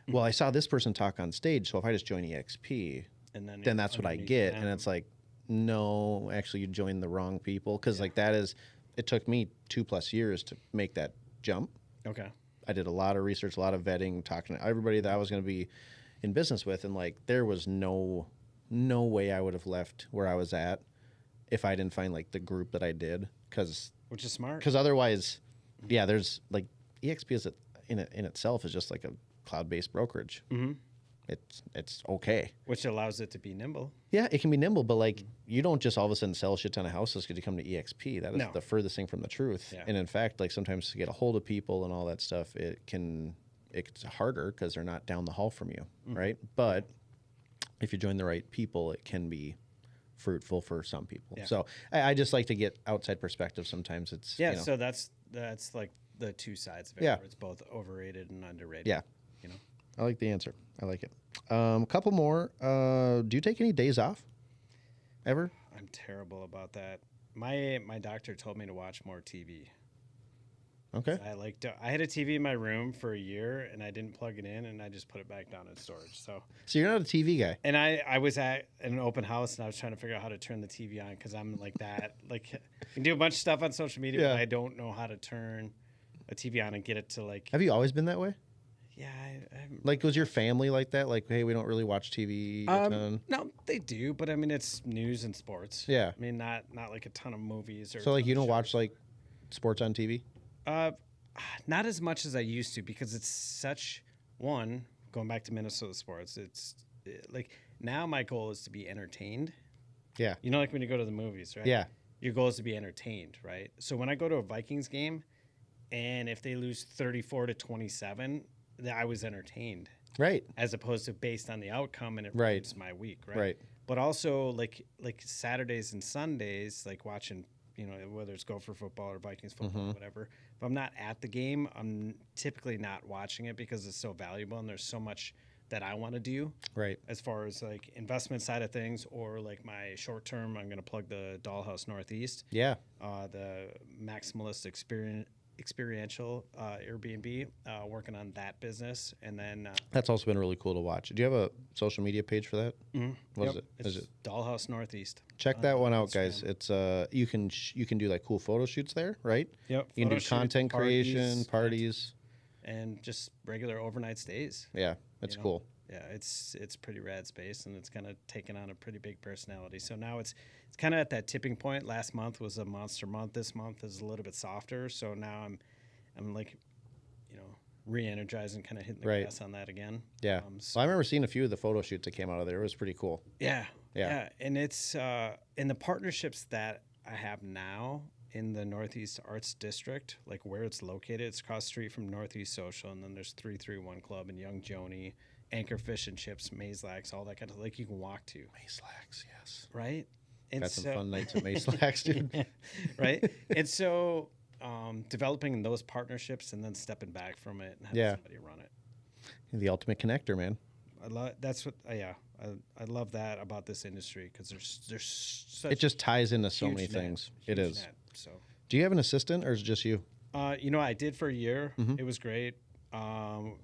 S1: well, I saw this person talk on stage, so if I just join EXP,
S2: and
S1: then that's what I get. And it's like, no, actually you joined the wrong people. Cause like it took me 2+ years to make that jump.
S2: Okay.
S1: I did a lot of research, a lot of vetting, talking to everybody that I was going to be in business with. And like, there was no way I would have left where I was at if I didn't find like the group that I did.
S2: Which is smart.
S1: Cause otherwise, there's like EXP is in itself is just like a cloud-based brokerage.
S2: Mm-hmm.
S1: It's okay.
S2: Which allows it to be nimble.
S1: Yeah, it can be nimble, but like you don't just all of a sudden sell a shit ton of houses because you come to EXP. That is the furthest thing from the truth.
S2: Yeah.
S1: And in fact, like sometimes to get a hold of people and all that stuff, it's harder because they're not down the hall from you, right? But if you join the right people, it can be fruitful for some people.
S2: Yeah.
S1: So I just like to get outside perspective. Sometimes it's
S2: So that's like the two sides of it.
S1: Yeah.
S2: Where it's both overrated and underrated.
S1: Yeah. I like the answer. I like it. Couple more. Do you take any days off? Ever?
S2: I'm terrible about that. My doctor told me to watch more TV.
S1: Okay.
S2: I had a TV in my room for a year and I didn't plug it in and I just put it back down in storage. So
S1: you're not a TV guy.
S2: And I was at an open house and I was trying to figure out how to turn the TV on because I'm like that. Like I can do a bunch of stuff on social media, but I don't know how to turn a TV on and get it to like.
S1: Have you always been that way?
S2: Yeah.
S1: Like, was your family like that? Like, hey, we don't really watch TV a ton?
S2: No, they do, but I mean, it's news and sports.
S1: Yeah.
S2: I mean, not like a ton of movies or.
S1: So, like, you don't watch like sports on TV?
S2: Not as much as I used to because it's such going back to Minnesota sports. It's like now my goal is to be entertained.
S1: Yeah.
S2: You know, like when you go to the movies, right?
S1: Yeah.
S2: Your goal is to be entertained, right? So when I go to a Vikings game, and if they lose 34-27. I was entertained.
S1: Right.
S2: As opposed to based on the outcome and it ruins my week, right?
S1: Right.
S2: But also like Saturdays and Sundays, like watching, whether it's Gopher football or Vikings football or whatever. If I'm not at the game, I'm typically not watching it because it's so valuable and there's so much that I want to do.
S1: Right.
S2: As far as like investment side of things or like my short term, I'm going to plug the Dollhouse Northeast.
S1: Yeah.
S2: The maximalist experiential Airbnb, working on that business, and then
S1: that's also been really cool to watch. Do you have a social media page for that?
S2: Mm-hmm.
S1: What is it?
S2: It's Dollhouse Northeast.
S1: Check that one out, guys. It's you can do like cool photo shoots there, right?
S2: Yep.
S1: You can do content creation, parties,
S2: and just regular overnight stays.
S1: Yeah, it's cool.
S2: Yeah, it's pretty rad space, and it's kind of taken on a pretty big personality. So now it's kind of at that tipping point. Last month was a monster month. This month is a little bit softer. So now I'm like, re-energizing, kind of hitting the gas on that again.
S1: Yeah. So I remember seeing a few of the photo shoots that came out of there. It was pretty cool.
S2: Yeah. And it's in the partnerships that I have now in the Northeast Arts District, like where it's located. It's across the street from Northeast Social, and then there's 331 Club and Young Joni anchor fish and chips, maize lax, all that kind of like you can walk to.
S1: Mace lax, yes.
S2: Right. And
S1: Got some fun nights at Mace lax, dude.
S2: Right. And so developing those partnerships and then stepping back from it and having somebody run it.
S1: The ultimate connector, man.
S2: I love that's what I love that about this industry because there's such
S1: it just ties into so many
S2: net,
S1: things. It is.
S2: Net, so
S1: do you have an assistant or is it just you?
S2: I did for a year. It was great.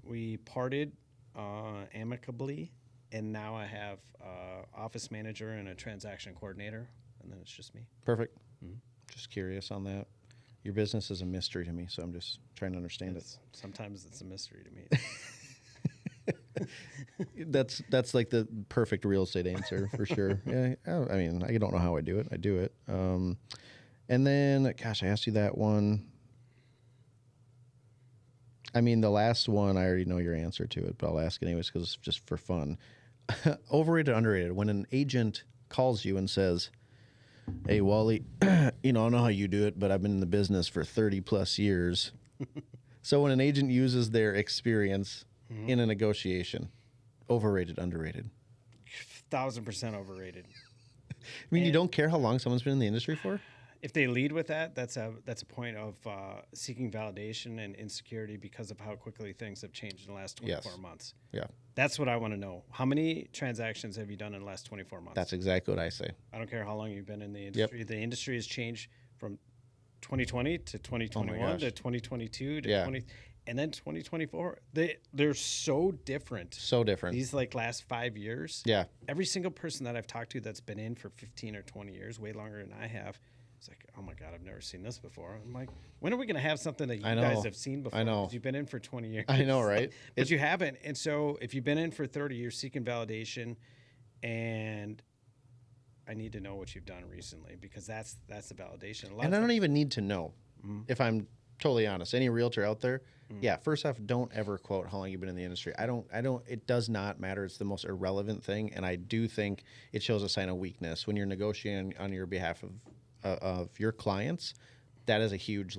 S2: We parted amicably, and now I have office manager and a transaction coordinator, and then it's just me.
S1: Perfect. Just curious on that. Your business is a mystery to me, so I'm just trying to understand it.
S2: Sometimes it's a mystery to me.
S1: That's like the perfect real estate answer for sure. Yeah, I mean, I don't know how I do it. I do it. And then, gosh, I asked you that one. I mean, the last one, I already know your answer to it, but I'll ask anyways because it's just for fun. Overrated, underrated. When an agent calls you and says, "Hey, Wally, I don't know how you do it, but I've been in the business for 30 plus years." So when an agent uses their experience in a negotiation, overrated, underrated?
S2: 1,000% overrated.
S1: I mean, you don't care how long someone's been in the industry for?
S2: If they lead with that, that's a point of seeking validation and insecurity because of how quickly things have changed in the last 24 months.
S1: Yeah.
S2: That's what I want to know. How many transactions have you done in the last 24 months?
S1: That's exactly what I say.
S2: I don't care how long you've been in the industry. Yep. The industry has changed from 2020 to 2021 to 2022 to 20, and then 2024. They're so different.
S1: So different.
S2: These like last 5 years.
S1: Yeah.
S2: Every single person that I've talked to that's been in for 15 or 20 years, way longer than I have, it's like, oh my God, I've never seen this before. I'm like, when are we going to have something that you guys have seen before?
S1: I know.
S2: Because you've been in for 20 years.
S1: I know, right?
S2: But you haven't. And so if you've been in for 30 years seeking validation, and I need to know what you've done recently because that's the validation.
S1: And I don't even need to know, if I'm totally honest. Any realtor out there, first off, don't ever quote how long you've been in the industry. I don't, it does not matter. It's the most irrelevant thing. And I do think it shows a sign of weakness when you're negotiating on your behalf of your clients. That is a huge,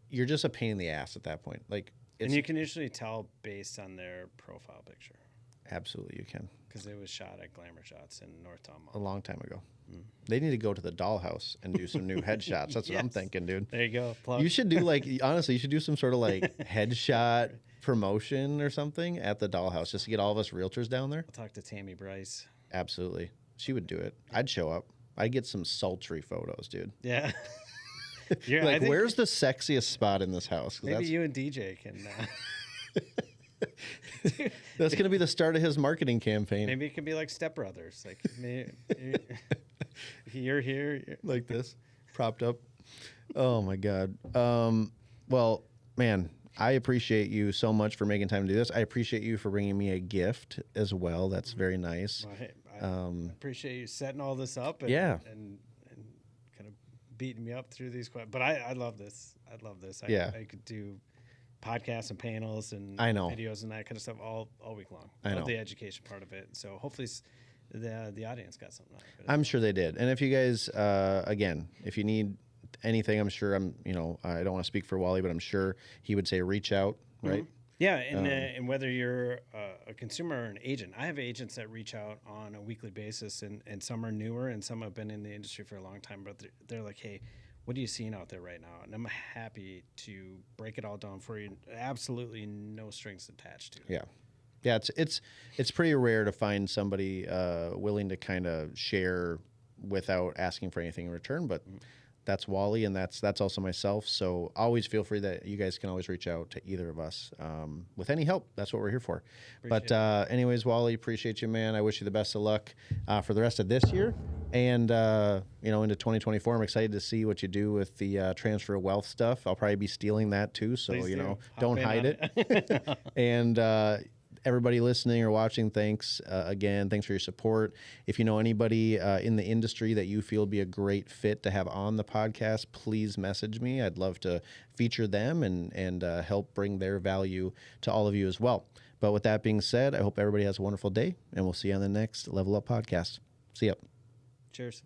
S1: you're just a pain in the ass at that point.
S2: And you can usually tell based on their profile picture.
S1: Absolutely, you can.
S2: Because it was shot at Glamour Shots in North Tom.
S1: A long time ago. They need to go to the dollhouse and do some new headshots. That's what I'm thinking, dude.
S2: There you go. Plug.
S1: You should do honestly, you should do some sort of headshot promotion or something at the dollhouse just to get all of us realtors down there.
S2: I'll talk to Tammy Bryce.
S1: Absolutely. She would do it. I'd show up. I'd get some sultry photos, dude.
S2: Yeah.
S1: Where's the sexiest spot in this house?
S2: Maybe you and DJ can...
S1: That's going to be the start of his marketing campaign.
S2: Maybe it could be like Step Brothers. You're here.
S1: Like this, propped up. Oh, my God. Well, man, I appreciate you so much for making time to do this. I appreciate you for bringing me a gift as well. That's very nice.
S2: Well, hey, I appreciate you setting all this up and kind of beating me up through these questions. But I love this. I could do podcasts and panels and videos and that kind of stuff all week long. I love the education part of it. So hopefully the audience got something out of it.
S1: I'm sure they did. And if you guys, again, if you need anything, I'm sure I don't want to speak for Wally, but I'm sure he would say reach out, right?
S2: Yeah, and whether you're a consumer or an agent, I have agents that reach out on a weekly basis, and some are newer and some have been in the industry for a long time, but they're like, hey, what are you seeing out there right now? And I'm happy to break it all down for you. Absolutely no strings attached to it.
S1: Yeah, it's pretty rare to find somebody willing to kind of share without asking for anything in return, but that's Wally, and that's also myself. So always feel free that you guys can always reach out to either of us with any help. That's what we're here for. Anyways, Wally, appreciate you, man. I wish you the best of luck for the rest of this year and into 2024. I'm excited to see what you do with the transfer of wealth stuff. I'll probably be stealing that too. So don't hide it. And everybody listening or watching, thanks again. Thanks for your support. If you know anybody in the industry that you feel would be a great fit to have on the podcast, please message me. I'd love to feature them and help bring their value to all of you as well. But with that being said, I hope everybody has a wonderful day, and we'll see you on the next Level Up podcast. See ya.
S2: Cheers.